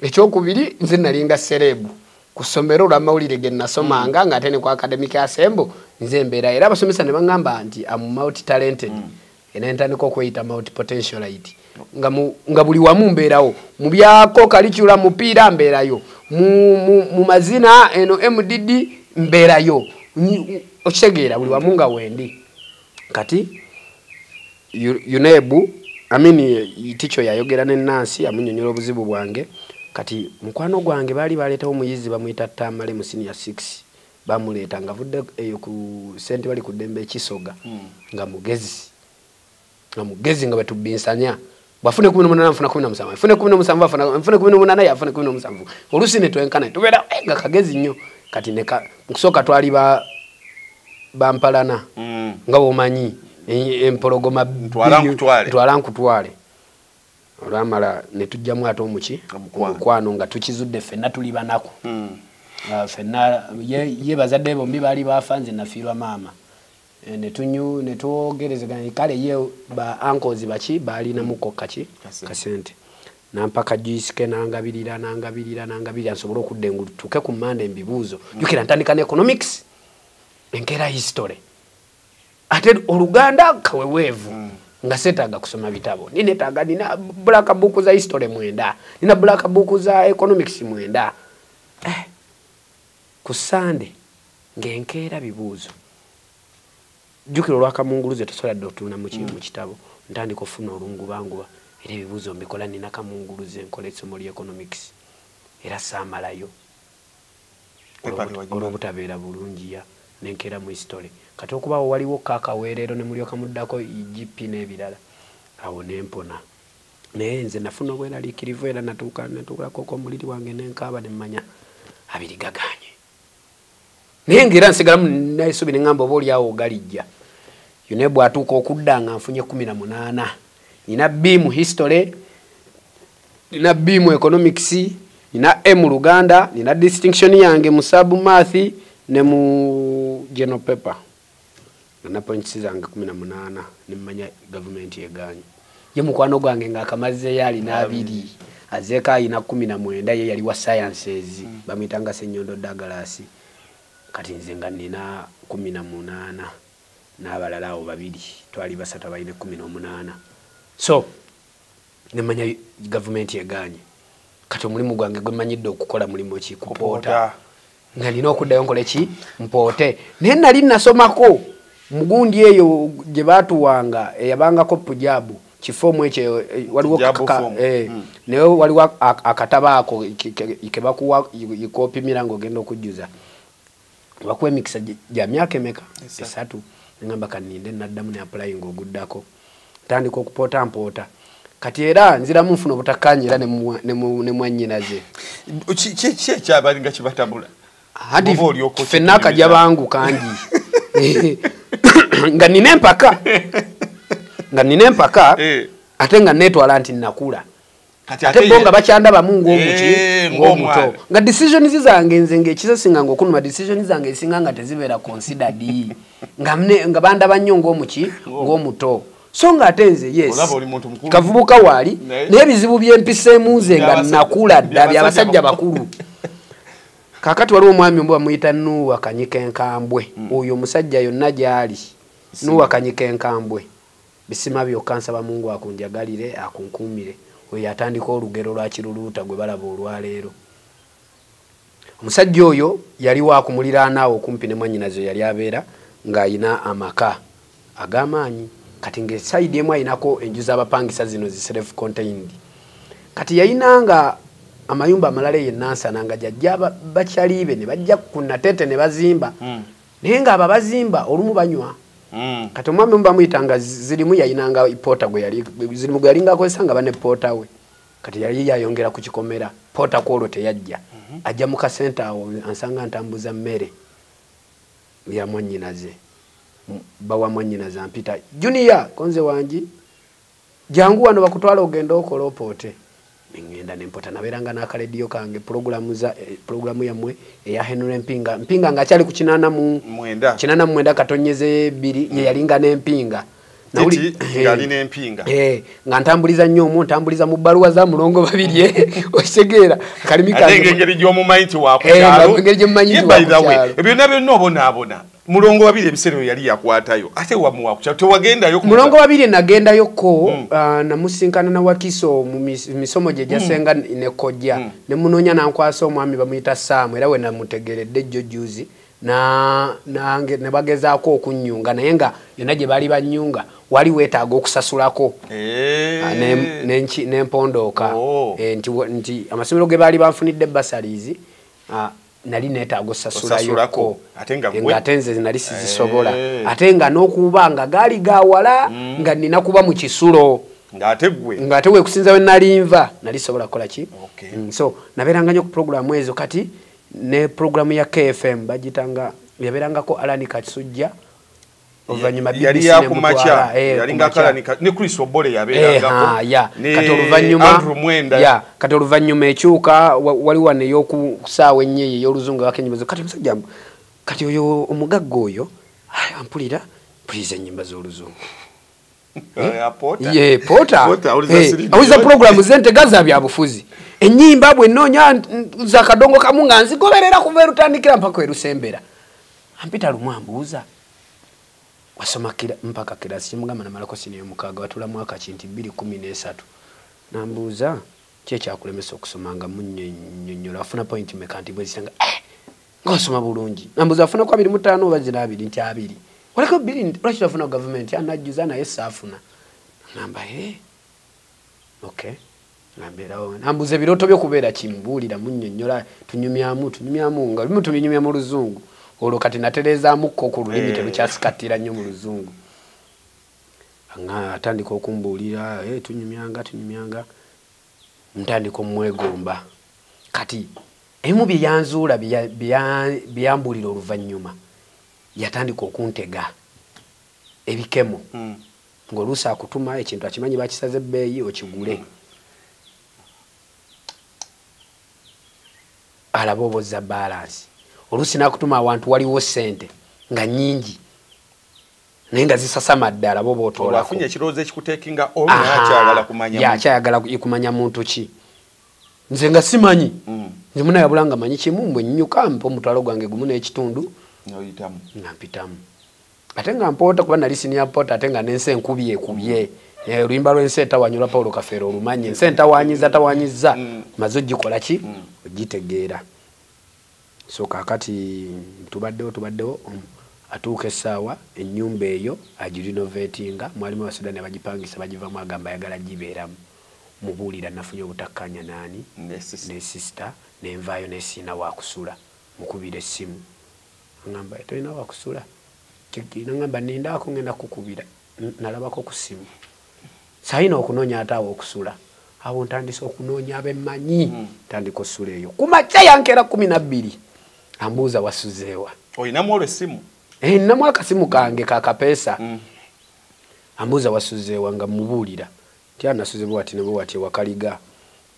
ekyokubiri nze nalinga serebu ku ssomero olw'amawulire ge nasomanga ng'ate ne ku academic assembly nze embeera era abasomesa ne baŋŋamba nti am multi talented era ntandika okweyita multi potentialite nga buli wamu mbeerawo mu byako kalicula mupiira mbeerayo mu mazina eno MDD mbeerayo okitegeera buli wamu nga wendi kati UNEB ticho yayogera ne Nancy amunyonyola obuzibu bwange kati mukwano gwange bali baleetawo muyizi bamuyita Tamale mu senior 6 bamuleeta nga vudde eyo ku sente bali ku Dembe Kisoga nga mugezi nga betubinsanya bwafune 18 mfuna 17 mfune 17 mfune 18 yafune 17 olusi ne twenkana tubeera nga kagezi nnyo kati neka mukusooka twali bampalana nga bomanyi empologoma twalan olwamala ne tujjamu ate omuki omukwano nga tukizudde ffenna tuli banaku ffenna ye bazadde bombi baali bafa nze nafiirwa maama ne tuogerezeganya kale ye ba uncles bachi bali na muko kachi kasente nampaka jisike nangabirira nsobola okudde ngulu tuke ku mande mbibuzo jukira ntandika ne economics enkera history ate Oluganda kawewevu nga setaga kusoma bitabo ninetaga nina black book za history mwenda nina black book za economics mwenda ku Sunday ngenkera bibuzo jukira lwakamunguluze tosola dotuna mu kitabo ntandika ofuna olungu banguba era ebibuzo mbikola nina kamunguluze nkola etsomo lya economics era samalayo olwobutabeera bulungi ya nenkera mu history kati okubawo waliwo kakaweerero ne mulyoka muddako GP n'ebirala awo nempona naye nze nafuna obweraliikirivu era natuukako omuliri wange nenkaaba nemmanya abiri gaganye naye ng'era nsigalamu naesubi ne ngamba oba oliawo ogalijja yone bwatuuka okudda nga nfunye 18 nina B mu history nina B mu economics nina M mu Luganda nina distinction yange mu sub math ne mu general paper na points zange 18 nimmanya government yeganye ye mukwano gwange nga akamaze yali na abiri azeka ayina 19 ye yali wa sciences bamitanga Senyondo Douglas kati nze nga nina 18 n'abalala abo babiri twali basatu abayine 18 so nimmanya government yeganye kati omulimu gwange gwemanyidde okukola mulimu ki kupota nga nina okuddayo nkole ki mpote naye nali nasomako mugundi eyo gye batuwanga eyabangako pujabu kifomu ekyo waliwo naye waliwo akataba ako kebakuwa ikopi mirango ogenda okujjuza bakuwa emikisa gya myaka emeka 3 ngamba kaninde naddamu ne applying oguddako tandika okupota mpota kati era nziramu nfuna obutakanyira ne mwannyinaze kyabalinga kibatabula hadi fenna kajja bangu kangi nga nina empaka ate nga netwala nti nakula ate bonga bakyandaba mungu ngomuto nga decisions zange nze ng'ekisesinga ng'okunuma decisions zange esinga nga tezibeera considered nga bandaba nnyo ng'omuto so nga ate nze yes kavubuka waali naye ebizibu by'empiseemu nze nga nakula dda byabasajja bakulu kakati waliwo omwami omwe bamuyita Nuwa Kanyika Enkambwe oyo omusajja yonna gyali Nuwa Kanyika Enkambwe bisima byokka nsaba Mungu akunjagalire akunkuumire oyo yatandika olugero lwa Kiruluuta gwe balaba olwaleero omusajja oyo yali waakumuliraanaawo okumpi ne mwannyinazo yali abeera ng'ayina amaka ag'amaanyi kati ng'esayidi emu ayinako enju z'abapangisa zino zi self contained kati yayinanga amayumba amalala yennansana nga jajja bakyaliibe ne bajja ku Natete ne bazimba naye nga aba bazimba olumu banywa kati omwami omu bamuyitanga zirimu yayinanga ipota gwe zirimu gwe yalinga akozesa nga bane pota we kati yali yayongera ku kikomera pota kwolwo teyajja ajja mu kasenta awo ansanga ntambuza mmere ya mwannyinaze bawa mwannyinaze ampita Junior konze wangi jangu wano bakutwala ogenda okola opote ngenda nempota naberanga n'akaledio kange programu yamwe eya Henry Mpinga nga kyali ku 89 katonyeze 2 ye yalinga n'empinga nauli ngali n'empinga nga ntambuliza nnyo omu ntambuliza mu baluwa za mulongo babiri okitegera kalimika engeri gy'omu mayiti wakukyalo engeri gy'omu mayiti wakukyalo ebyo nabyo nobonaabona mulongo babiri ebiseero yali yakwatayo ate wamuwa kukyalo tewagendayo mulongo babiri nagendayo ko namusinkana na Wakiso mu misomo gye jasenga ne kojja ne munoonya nankwasa omwami bamuyita Saamu era we namutegeredde jjo juzi nange ne bagezaako okunnyunga naye nga yonna gye bali bannyunga wali weetaaga okusasulako n'empondooka nti amasomero ge baali banfunidde basalizi nali neetaaga osasulako ate nze nali sizisobola ate nga n'okuba nga gaali gawala nga nina kuba mu kisulo ng'ate we kusinza we nalinva nali sobola kukola ki so nabeeranga nnyo ku programu ezo kati ne programu ya KFM bagitanga yaberangako Alani Katsujja ovanyuma yali yakumacha yalinga Alani ne Chris Obole yaberangako kati oluvanyuma Andrew Mwenda kati oluvanyuma ekyuka wali wane yokusaawa ennyeye y'oluzungu akenyumezo kati musajja kati oyo omugaggo oyo ampulira kuyiza ennyimba z'oluzungu. Pota awuliza programu zentegaza byabufuzi ennyimba bwe nnoonya za kadongo kamu nga nzigoberera kuva erutandikira mpaka erusembera. Ampita lumwambuuza wasoma mpaka kirasi kimugamba namalako siniyo mukaaga watula mwaka kinti 2013 nambuuza kyekyakulemesa okusoma nga munnyonnyola afuna point mekanti bwezitanga ng'osoma bulungi nambuuza afuna ku 25 oba zina 2 nti 2 waleko 2 lwaki tafuna government anajjuza naye saafuna ngamba okay ngambeerawo nambuuza ebirooto by'okubeera kimbuulira munnyonnyola tunyumyamu nga lumu tubinyumya mu luzungu olwo kati natereezaamuko ku lulimi terukyasikatira nnyo mu luzungu nga atandika okumbuulira tunyumyanga ntandika omwegomba kati ebimu bye yanzuula byambuulira oluvannyuma yatandika okuntega ebikemo ng'oluusi akutuma ekintu akimanyi bakisaze ebbeeyi okigule alaba obozza balansi oluusi nakutuma awantu waliwo sente nga nyingi naye nga zisasama ddala bo bootoolako afunye ekirowoozo ekikuteekinga yakyayagala kumanya muntu ki nze nga simanyi nze munayabula nga manyi kimu mbwe nnyuka mpa omutwalo gwange gumu n'ekitundu nga mpitamu ate nga mpoota kuba nali siniya poota ate nga n'ensi ekubye oluyimba lw'ensi etawanyula Paulo Kafeero olumanyi ensi entawanyiza maze ogikola ki ogitegeera so kakati tubaddewo atuuka essaawa ennyumba eyo agirinovatinga mwalimu abasudani abagipangisa bagivamu agamba ayagala gibeeramu mubuulira nafunye obutakkanya naani ne sister nenvaayo nesiina waakusula mukubira essimu ngamba tolina waakusula nangamba nindaako ngenda kukubira nalabako ku ssimu sayina okunoonya ate awo okusula awo ntandise okunoonya abemmanyi tandika ossula eyo kumakya yankeera 12 ambuuza wasuzeewa olinamu olwo essimu nnamu akasimu kange kakapeesa ambuuza wasuzeewa nga mubuulira ti anasuzebwa wati nebwe wati ewakaliga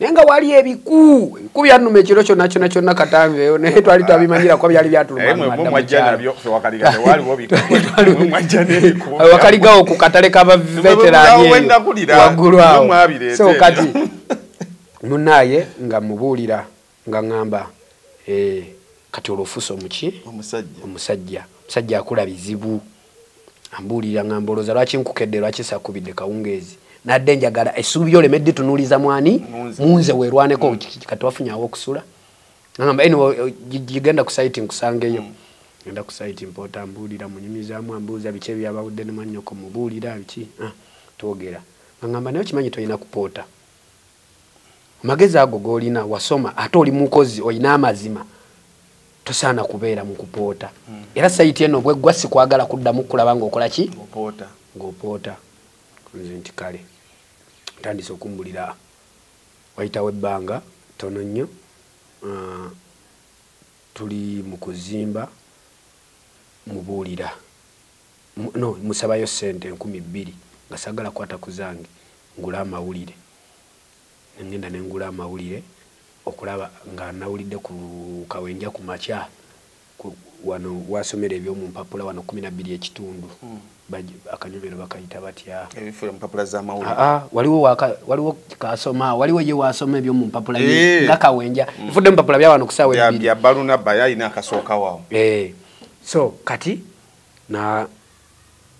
naye nga wali ebiku byannuma ekiro kyonna katanveeyo naye twali twabimanyirako byali byatulumawakaligawo ku katale k'abaveterani waggulu awo so kati munaaye nga mubuulira nga ŋŋamba kati olufuso muki omusajja akula bizibu ambuulira ngamba olowooza lwaki nkukedde lwaki sakubidde kawungeezi nadde njagala essuubi olemedde tunuuliza mwani munze weerwaneko kati wafunyawo okusula ngamba gigenda ku site nkusangeyo genda ku site mpoota ambuulira munyumizaamu ambuuza biki ebyabawudde ne mwannyoko mubuulira biki twogera ngamba naye okimanyi tolina kupoota amagezi ago g'olina wasoma ate oli mukozi olina amazima tosaana kubeera mu kupoota era sayiti eno bweggwa sikwagala kuddamu kulaba ng'okola ki ng'opoota nze nti kale ntandise okumbulira wayitawo ebbanga tono nnyo tuli mu kuzimba mubuulira musabayo ssente 2,000 nga sagala kwata ku zange ngula amawulire ngenda nengula amawulire okulaba nga nawulidde ku kawenja ku makya wano wasomera ebyomumpapula wano 12 ekitundu akanyomero bakayita batya empapula z'amawulire waliwo kasoma waliwo ye wasoma ebyomumpapula nga kawenja ifudde mupapula bya wano kusaawa ebibiri bya baluna bayina akasooka waawo so kati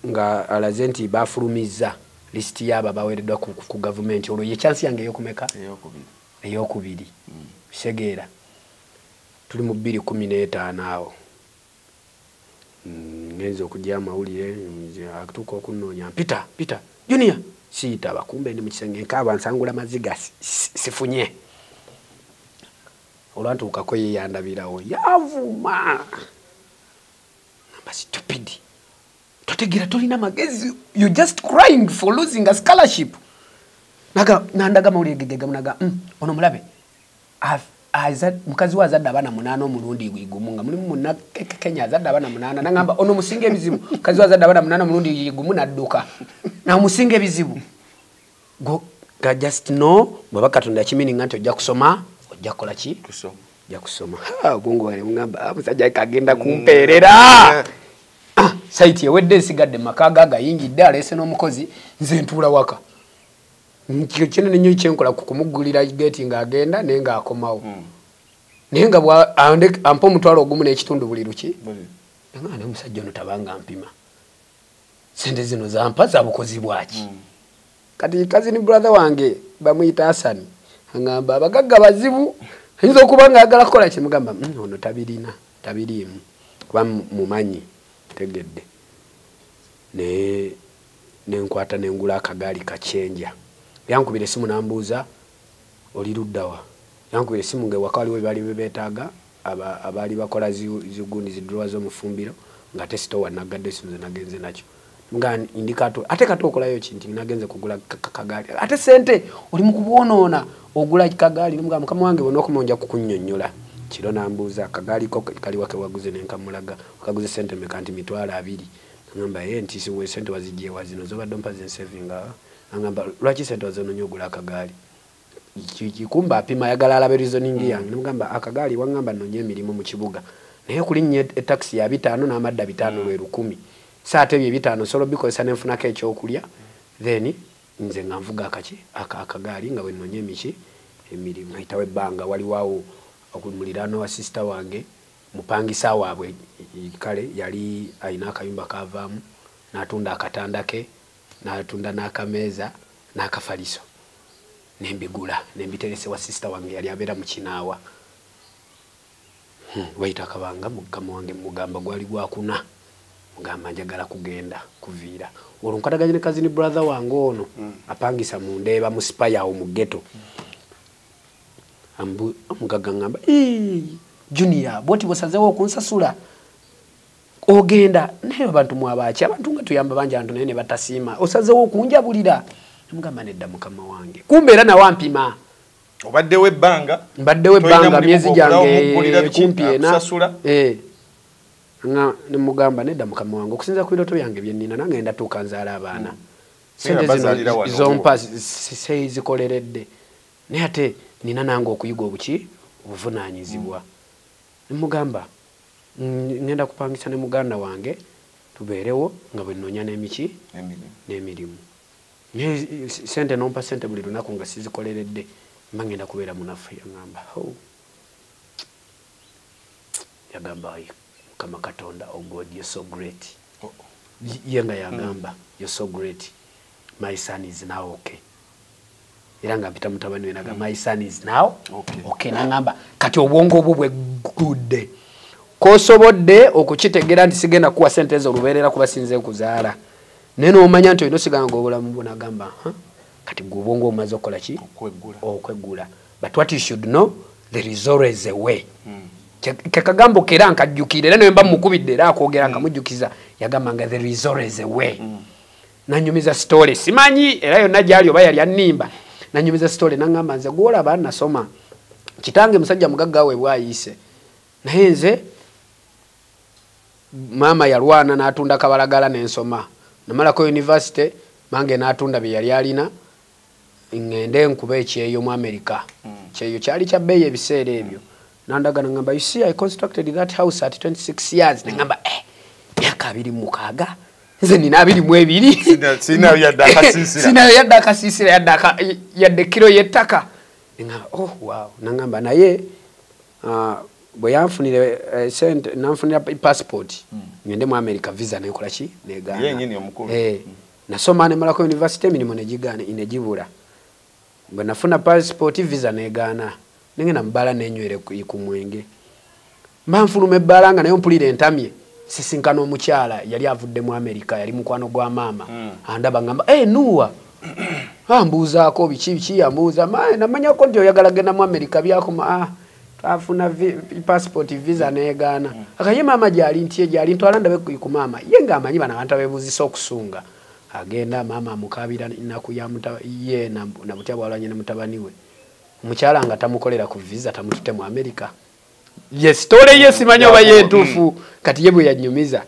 nga alaze nti bafulumiza listi yaba bawereddwa ku government olwo ye chance yange eyokumeka eyokubiri segeera tuli mu 2015 awo ngenza okujja amawulire akutuuka okunoonya Peter Junior siyitaba kumbe ndi mu kisenge nkaaba nsangula maziga sifunye olwantuukako ye yandabirawo yavuma namba stupid totegeera tolina magezi you just crying for losing a scholarship nandaga mawulire gegegamu naga ono mulabe mukazi we azadde abaana 8 omulundi gumu nga mulimu munna Kenya azadde abaana 8 nangamba ono musinga ebizibu mukazi we azadde abaana 8 omulundi gumu nadduka namusinga ebizibu ga just know bwaba Katonda yakimininga nti ojja kusoma ojja kukola ki ojja kusoma obwongo bwange bungamba musajja kagenda kumpeerera site ewedde nsigadde makaga gayingidde alese n'omukozi nze ntuula waka kino nnyo kyenkola kumugulira gate ng'agenda naye ng'akomawo naye nga ampa omutwalo ogumu n'ekitundu buli luki nga n'omusajja ono tabanga mpima sente zino zampa za bukozi bwaki kati cousin brother wange bamuyita Hasani angamba abagagga bazibu ayinza okuba ng'ayagala kukola kimugamba ono tabiriimu kuba mumanyi tegedde nenkwata nengula akagaali kacyenja yankubira esimu nambuuza oli luddawa yankubira esimu ng'ewaka waliwo bali bebeetaaga abaali bakola zigundi zidrowa z'omufumbiro nga tesitowa nagadde esimu ze nagenze nakyo nga indikato ate kati okolayo kinti nagenze kugula kagaali ate sente oli mu kubwonoona ogula kagaali n'omugamba mukama wange bona okumonja kukunnyonnyola kiro nambuuza akagaali ko kali wake waguze nenkamulaga wakaguze sente meka nti mitwalo 2 ngamba ntisi we sente wazigiye wazino zobadde mpaze savinga ngamba lwaki sente wazononyo ogula akagaali kikumba apima yagala alabe reasoning yange n'omugamba akagaali wangamba nonye emirimu mu kibuga naye kulinnye taxi ya 5 n'amadda 5 lwe 10 saate bye 5 solo bikozesa nenfunako ekyokulya then nze nga nvuga akagaali nga bwe nonye emiki emirimu ayitawo ebbanga waliwawo okumulirano wa sister wange mupangisa waabwe kale yali ayina akayumba kavaamu n'atunda akatanda ke n'atunda n'akameeza n'akafaliso nembigula nembiterese wa sister wange yali abeera mu Kinaawa wayita akabanga mukama wange mugamba gwali gwakuna mugamba njagala kugenda kuviira olwo nkataganye ne cousin brother wange ono apangisa mu Ndeeba mu Spire awo mu ghetto amugaga ngamba Junior bwoti bosazewo okunsasula ogenda naye abantu mwabaaki abantu nga tuyamba banja abantu naye ne batasiima osazewo okunjabulira mugamba nedda mukama wange kumbe era nawampima obaddewo ebbanga myezi gyange kumpi ena nga nemugamba nedda mukama wange okusinza ku biroto byange byennina nange ndatuuka nzaala abaana sente zino zompa zikoleredde naye ate nina nange okuyiga obuki obuvunaanyizibwa nemugamba ngenda kupangisa ne muganda wange tubeerewo nga bwe nnonya n'emiki n'emirimu sente nompa sente buli lunaku nga sizikoleredde mba ngenda kubeera munafu yagamba yagamba mukama Katonda oh God you're so great ye nga yagamba you're so great my son is now okay era nga mpita mutabani we naga my son is now okay nangamba kati obwongo obwo bwe gudde kosobodde okukitegera nti sigenda kuwa sente ezo lubeerera kubasinze okuzaala neno omanya nti oyino siganga obulamu bwo nagamba kati gubongo omaze okola ki okweggula but what you should know there is always a way kakagambo kera nkajjukire era nemba mukubidde era akwogera nkamujjukiza yagamba nga there is always a way nanyumiza story simanyi era yonna gyali oba yali annimba nanyumiza story nangamba nze gwolaba nasoma kitange musajja mugagga we bwayise naye nze mama yalwana n'atunda kabalagala n'ensoma namalako university mange n'atunda bye yali alina ngende nkuba ekyeyo mu America kyeyo kyali kya bbeeyi ebiseera ebyo nandaga ngamba you see I constructed that house at 26 years ngamba myaka 26 nze nina 22 sina yadda akasiisira yadde kiro yettaka nga oh wow nangamba naye bwe yanfunire sente nanfunira passport ngende mu America visa nekola ki negana yennyini omukulu nasoma ne malako university emirimu negigana inejibula bwe nafuna passport visa negana nengena mbala nenywere ku mwenge mbanfuluma ebbalanga naye mpulire entamye sisinkana omukyala yali avudde mu America yali mukwano gwa mama andaba ngamba nuwa ambuuzaako biki ambuuza namanya ko nti oyagala genda mu America byakoma afuna passport visa negana akaye mama gyali nti gyali ntwala ndabe ku mama yenga amanyi bana abantu abebuzisa okusunga agenda mama mukabira naku ya ye na butya bwalanye ne mutabani we omukyala nga tamukolera ku visa tamutute mu America yes story yes manyo ba yentufu kati yebwe yanyumiza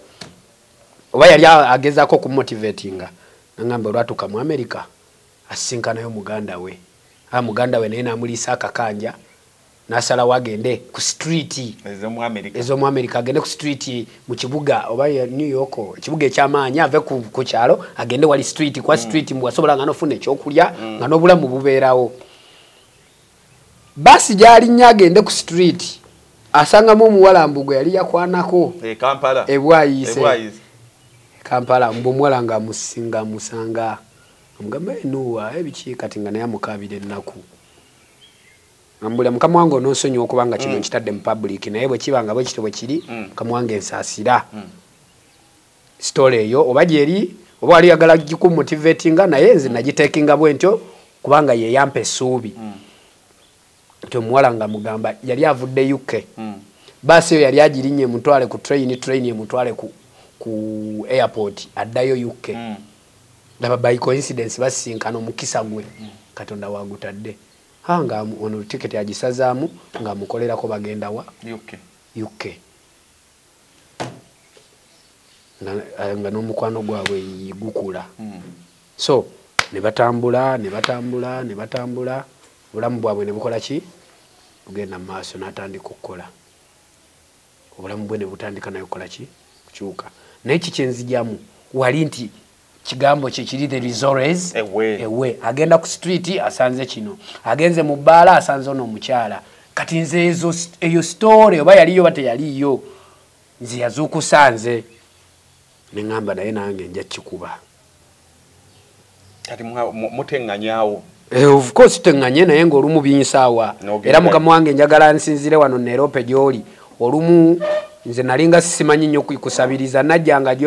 oba yali agezako ku motivatinga ngamba olwatuka mu America asinkana yo muganda we muganda we naye namulisa akakanja nasala wagende ku street ezo mu America agende ku street mu kibuga oba New York kibuga ekyamaanyi ave ku kyalo agende wali street kwa street mwasobola ngano fune ekyokulya ngano bulamu bubeerawo basi gyali nyagende ku street asanga mu muwalambugo yali yakwanako Kampala ebwayise Kampala mbomwala nga musinga musanga amugamba nuwa ebiki kati nga naye mukabire naku ambula mukamwango nonsonyo okubanga kino kitadde mu public naye bwe kibanga bwe kitwe kiri kamwange ensasira story eyo oba jeri oba ali yagala gikumotivatinga naye nze nagitekinga bwentyo kubanga ye yampe suubi to mwala nga mugamba yali avudde UK basi yo yali agirinye mutwale ku train ye mutwale ku airport addayo UK laba by coincidence basinkana omukisa gwe Katonda wagutadde hanga ono ticket yagisazaamu nga mukolerako bagenda wa UK nga n'omukwano gwabwe gukula so ne batambula obulamu bwabwe ne bukola ki bugenda mu maaso n'atandika okukola obulamu bwe ne butandika naye kukola ki kukyuka naye kikyenzijamu wali nti kigambo kye kiri the resources ewe agenda ku street asanze kino agenze mu bbaala asanze ono omukyala kati nze eyo story oba yaliyo bate yaliyo nze yazuukusanze ne ngamba naye nange nja kikuba kati muteŋŋanyawo of course teŋŋanye naye ng'olumu binsaawa era mukama wange njagala nsinzire wano Nairobi gy'oli olumu nze nalinga simanyi nnyo kusabiriza najjanga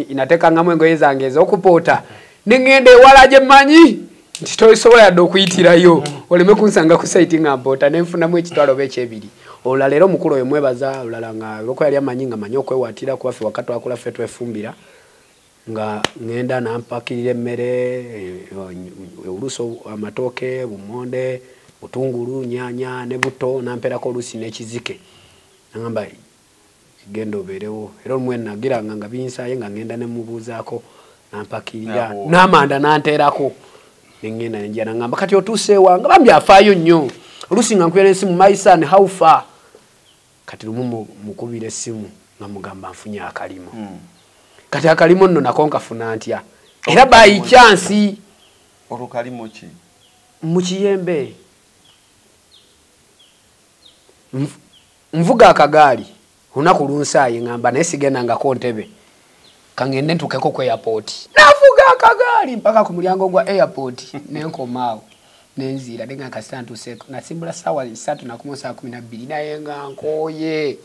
inatekangamu engoye zange ez'okupoota ne ŋŋenda ewala gye mmanyi nti tosobola yadde okuyitirayo oleme kunsanga ku site nga mpoota ne nfunamu ekitwalo oba ekyebiri olula leero omukulu oyo mwebaza olulala nga olwoko yali amanyi nga manyi okwewatira kuba ffe wakati wakula ffe twefumbira nga ngenda nampakirira emmere oluuso amatooke bumonde butungulu nyanya ne buto namperako oluusi n'ekizike nagamba genda obeerewo era olumwe nagiranga nga binsaye nga ngenda ne mubuuzaako nampakirira n'amanda nanteerako nengenda nenjira nagamba kati otuuse ewange bambi afaayo nnyo oluusi nga nkubira ensimu my son how far kati lumu mukubira essimu nga mugamba nfunye akalimo kati akalimo nno nako nkafuna ntya era by chance olukalimo ki mu Kiyembe nvuga akagaali lunaku lunsaayi ngamba naye sigendangako ntebe kangende ntukeko ku airport navuga akagaali mpaka ku mulyango gwa airport nenkomaawo nenzira denga kasantu seko nasimbula sawa 3:12 naye nga nkoye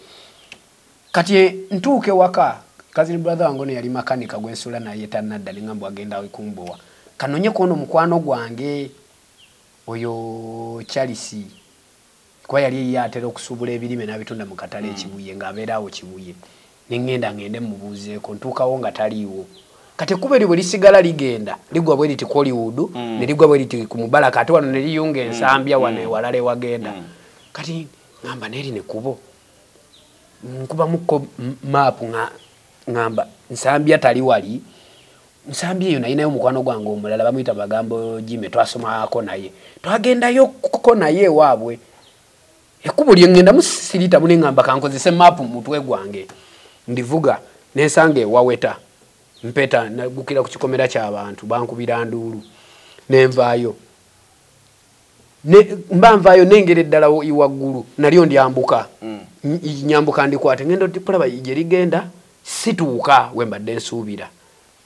kati ntuke waka kazini brother wangu ne yali makanika gwensula naye tanadda lingambo agenda wikumbowa kanonye kono mukwano gwange oyo Charles kwa yali yatera okusubula ebirime nabitunda mu katale ekibuye ngabeerawo kibuye nengenda ngende mubuuzeeko ntuukawo nga taliiwo kati kuba bwe lisigala ligenda ligwa bwe liti Hollywood ne ligwa bwe liti ku Mubaraka ate wano ne liyunga ensambya wano ewalale wagenda kati ngamba neri ne kubo nkuba muko map ngamba nsambya tali wali nsambya eyo nayo mukwano gwange omulala bamuyita Bagambo Jime twasomako naye twagendayo ko naye waabwe ekubo lyengenda musirita mune ngamba kankozese map mutwe gwange ndivuga nensange waweta mpeta nagukira ku kikomera ky'abantu bankubira ndulu nenvaayo mbamvaayo nengere ddala iwaggulu nalyo ndyambuka nyambuka ndikwate ngendo tipulaba ije ligenda situuka wembadde nsuubira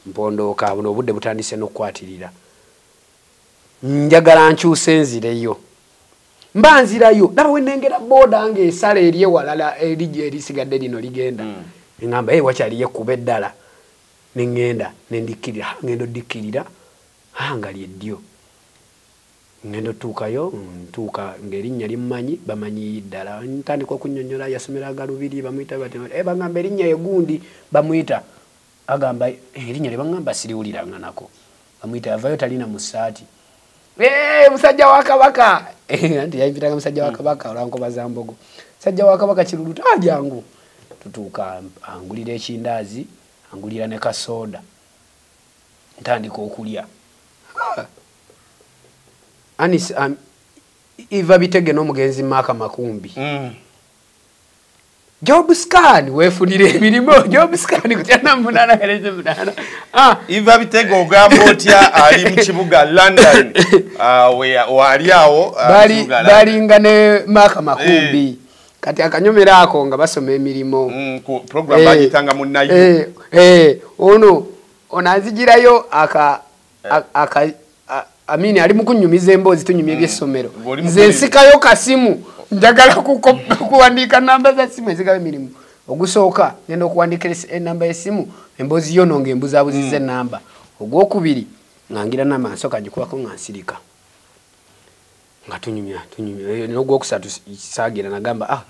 mpondooka buno obudde butandise n'okukwatirira njagala nkyuse nzireyo mbanzirayo laba wenengera boda nge esala eriye walala erisigadde lino ligenda ngamba wakyaliye kuba eddala nengenda nendikirira ngendo dikirira hanga lyeddyo ngendo tuukayo ntuuka ng'erinnya limmanyi bamanyi ddala ntandika okunnyonnyola yasomeraga lubiri bamuyita bati bagamba erinnya egundi bamuyita agamba erinnya lye bagamba siriwuliranga nako bamuyita yavayo talina mu ssaati musajja wa Kabaka anti yayipitanga musajja wa Kabaka olwankobaza mbogo musajja wa Kabaka kiruluta jangu tutuuka angulira ekindaazi angulira ne kasoda ntandika okulya anis Iva Bitege n'omugenzi Maka Makumbi. Job scan wefunire emirimu job scan kutyana munana kereze munana Iva Bitege ogamba otya ali mu kibuga London wali awo bali ngane Maka Makumbi kati akanyomera ako nga basoma emirimu ku program bagitanga munnayo ono onazigirayo amini ali mukunyumiza emboozi tunyumye by'essomero nze nsikayo kasimu njagala kuwandika namba za simu ezigabe emirimu ogusooka ngenda okuwandika enamba y'essimu emboozi yo nonga embuzaabuziza enamba ogwokubiri ngangira n'amaaso kagikubako nga nsirika nga tunyumya n'ogwokusatu saagira nagamba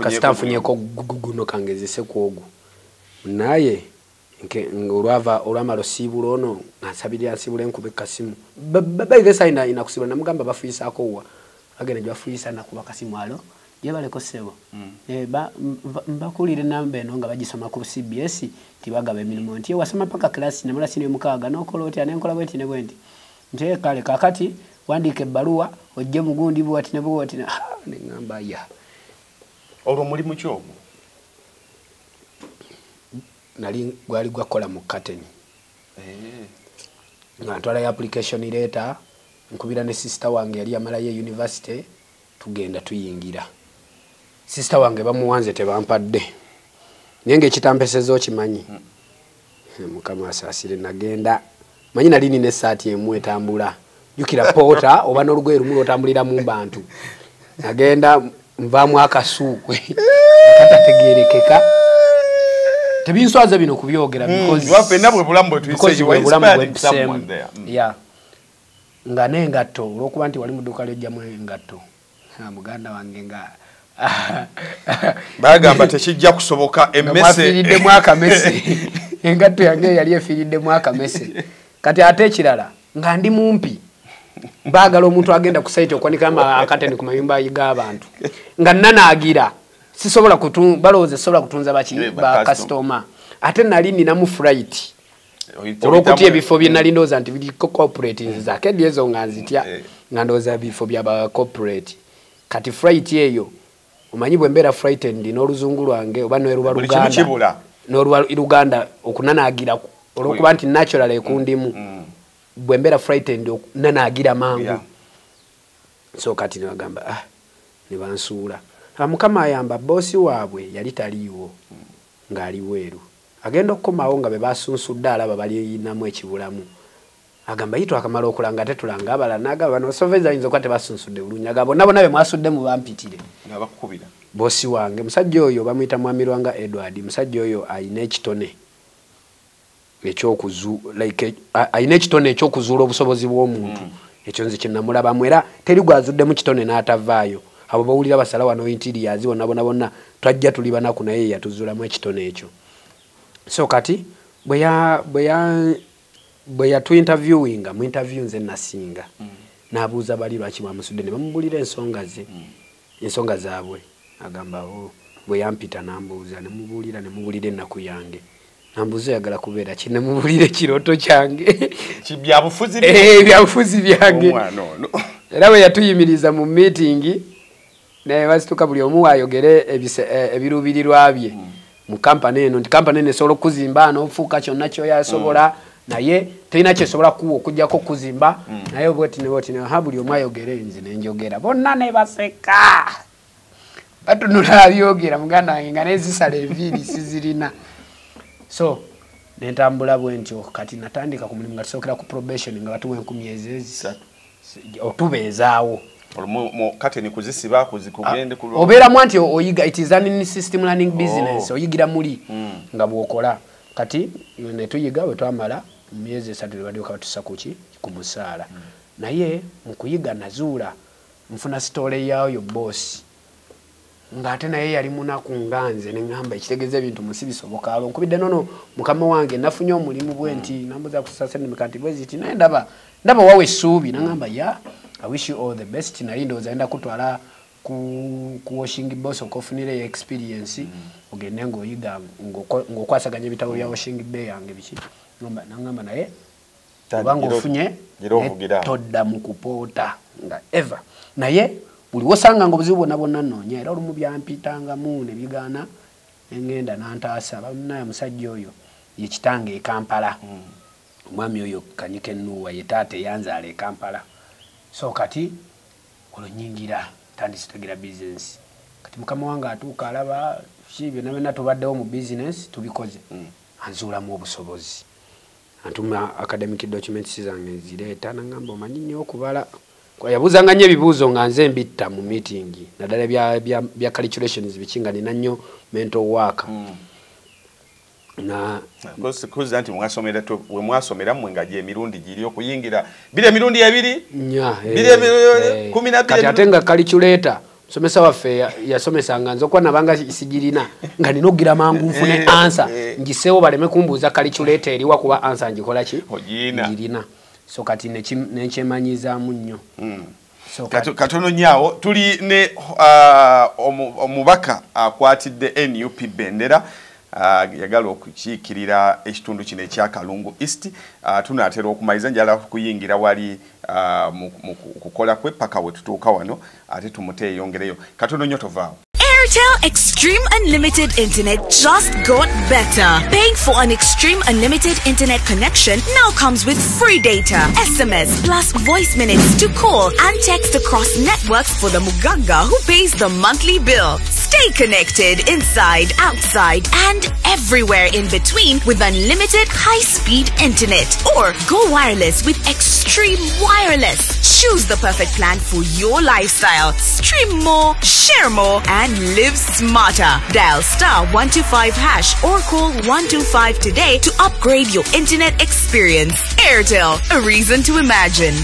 kasita nfunyeko guno kangezese ku ogwo naye olwamala osiibula ono ansabirira nsiibula enkube kasimu bayive sayina inakusibula namugamba bafuyisaako wa agenda gyebafuyisa nakuba kasimu alo yebaleko ssebo mbakuulira enamba eno nga bagisoma ku CBS tibagaba emirimu nti wasoma paka kilasi namala sini mukaaga n'okola otya nenkola bwenti ne bwenti nti kale kakati wandiika ebbaluwa ojje mugundi bwati ne bwati neŋŋamba ya olwo mulimu ki ogwo nali gwali gwakola mu Kateni nga ntwala ya application letter nkubira ne sister wange yali amala ye university tugenda tuyingira sister wange bamuwanze tebampadde nenge kitampesezo kimanyi mukama asasire nagenda manyi nali nine saati emu etambula jukira pota oba n'olugwe lumu lotambulira mu bantu nagenda nvamu akasuukwe katategerekeka tebinswaza bino kubyogera because wape nabwe bulambo tuise you inspired someone there yeah nga nengatto olwokuba nti wali mu dduuka ly'ojjamu engatto muganda wange nga bagamba tekijja kusoboka emmese afiiriddemu akamese engatto yange yali efiiriddemu akamese kati ate ekirala nga ndi mumpi baagala omuntu agenda ku site okwanika akateni ku mayumba g'abantu nga nanaagira sisobola balowooza sobola kutunza ba customer ate nali ninamu flight olw'okutya ebifo bye nali ndowooza nti biriko corporate nzizako eddi ezo nga nzitya nga ndowooza ebifo byaba corporate kati flight eyo omanyi bwe mbeera frightened n'oluzungu lwange oba n'eruba Luganda okunanaagira olw'okuba nti natural ekundimu bwe mbeera frightened okunanaagira mangu so kati ne bagamba ne bansuula mukama ayamba bosi waabwe yali taliiwo ng'ali weeru agenda okukomawo nga be basunsudde alaba balinamu ekibulamu agamba yitwa akamala okulanga ate tulanga abala n'agamba bano soveza ayinza okuba tebasunsudde bulungi agamba bonna be mwasudde mu bampitire n'abakukubira bosi wange musajja oyo bamuyita mwami Lwanga Edward musajja oyo ayina ekitone ekyokuzuula obusobozi bw'omuntu ekyo nze kye namulabamu era teri gwazuddemu kitone n'atavaayo abo bawulira basala wano interiors bonna twajja tuli banaku naye yatuzuulamu ekitone ekyo so kati bwe yatu-interviewinga mu interview nze nasinga n'abuuza bali lwaki bamusudde ne bamubulira ensonga zaabwe agamba bwe yampita nambuuza nemubulira ennaku yange nambuuza oyagala kubeera ki nemubulira ekirooto kyange byabufuzi byange era bwe yatuyimiriza mu meeting naye basituka buli omu ayogere ebiruubirirwa bye mu kampani eno nti kampani eno esobola okuzimba n'ofuuka kyonna kyoyasobola naye terina kyesobola kuwa okugjako okuzimba naye bweti buli omu ayogere nze nenjogera bonna ne baseka batunula abyogera muganda wange nga nezisala enviiri sizirina so nentambula bwe ntyo kati natandika ku mulimu nga tusookera ku probation nga batuwa 10 otubeezaawo Kateni kuzisiba kuzikugende kulo obeeramu nti oyiga it is an system learning business oyigira muli nga bwokola kati ne tuyiga bwe twamala myezi 3 badioka batusa kuki ku musaala naye mukuyiga nazuula nfuna story yayo boss nga ate naye yali munaku nganze neŋŋamba ekitegeeza ebintu musi bisoboka alo nkubidde nono mukama wange nafunye omulimu bwenti nambuza kusasa nemikati bweziti naye ndaba wawe essuubi naŋŋamba ya I wish you all the best. Naye ndowooza enda kutwala ku washing boss okofunire experience ogende ng'oyiga ng'okwasaganya ebitabo bya washing bay yange biki nangamba naye obanga ofunye todda mu kupoota nga ever naye buli wosanga ngo buzibu bonna nnonya era olumu byampitangamu ne bigana engenda nantaasa bamnaye musajja oyo ye kitange e Kampala omwami oyo Kanyike Nuwa ye taate yanzaala e Kampala so kati olwo nyingira tandise tugira business kati mukama wange atuuka alaba kibyo nabena tubaddewo mu business tubikoze anzuulamu obusobozi antuma academic documents zange zireeta nangamba omanyi nnyo okubala yabuzanga nnyo ebibuuzo nga nze mbitta mu meeting naddala bya calculations bikinga nina nnyo mental work na kuza nti mwasomera to we mwasomera mwe ngaje emirundi giri okuyingira bile mirundi yabiri nya bile 12 kati atenga calculator somesa waffe yasomesanga nzo kwa nabanga sigirina nga ninogira mangu nfune answer ngisewo baleme kumbuza calculator eriwa kuba answer ngikola ki ngirina so kati nechemanyiza munyo so katono nyawo tuli ne omubaka akwatidde NUP bendera yagala okukiikirira ekitundu kino ekya Kalungu East tunaatera okumaliza njala kuyingira wali mu kukola kwe paka we tutuuka wano ate tumute yongereyo katono nyo tovaawo. Airtel Extreme Unlimited Internet just got better. Paying for an Extreme Unlimited Internet connection now comes with free data, SMS plus voice minutes to call and text across networks for the Muganga who pays the monthly bill. Stay connected inside, outside, and everywhere in between with unlimited high-speed internet. Or go wireless with Extreme Wireless. Choose the perfect plan for your lifestyle. Stream more, share more, and live smarter. Dial *125# or call 125 today to upgrade your internet experience. Airtel, a reason to imagine.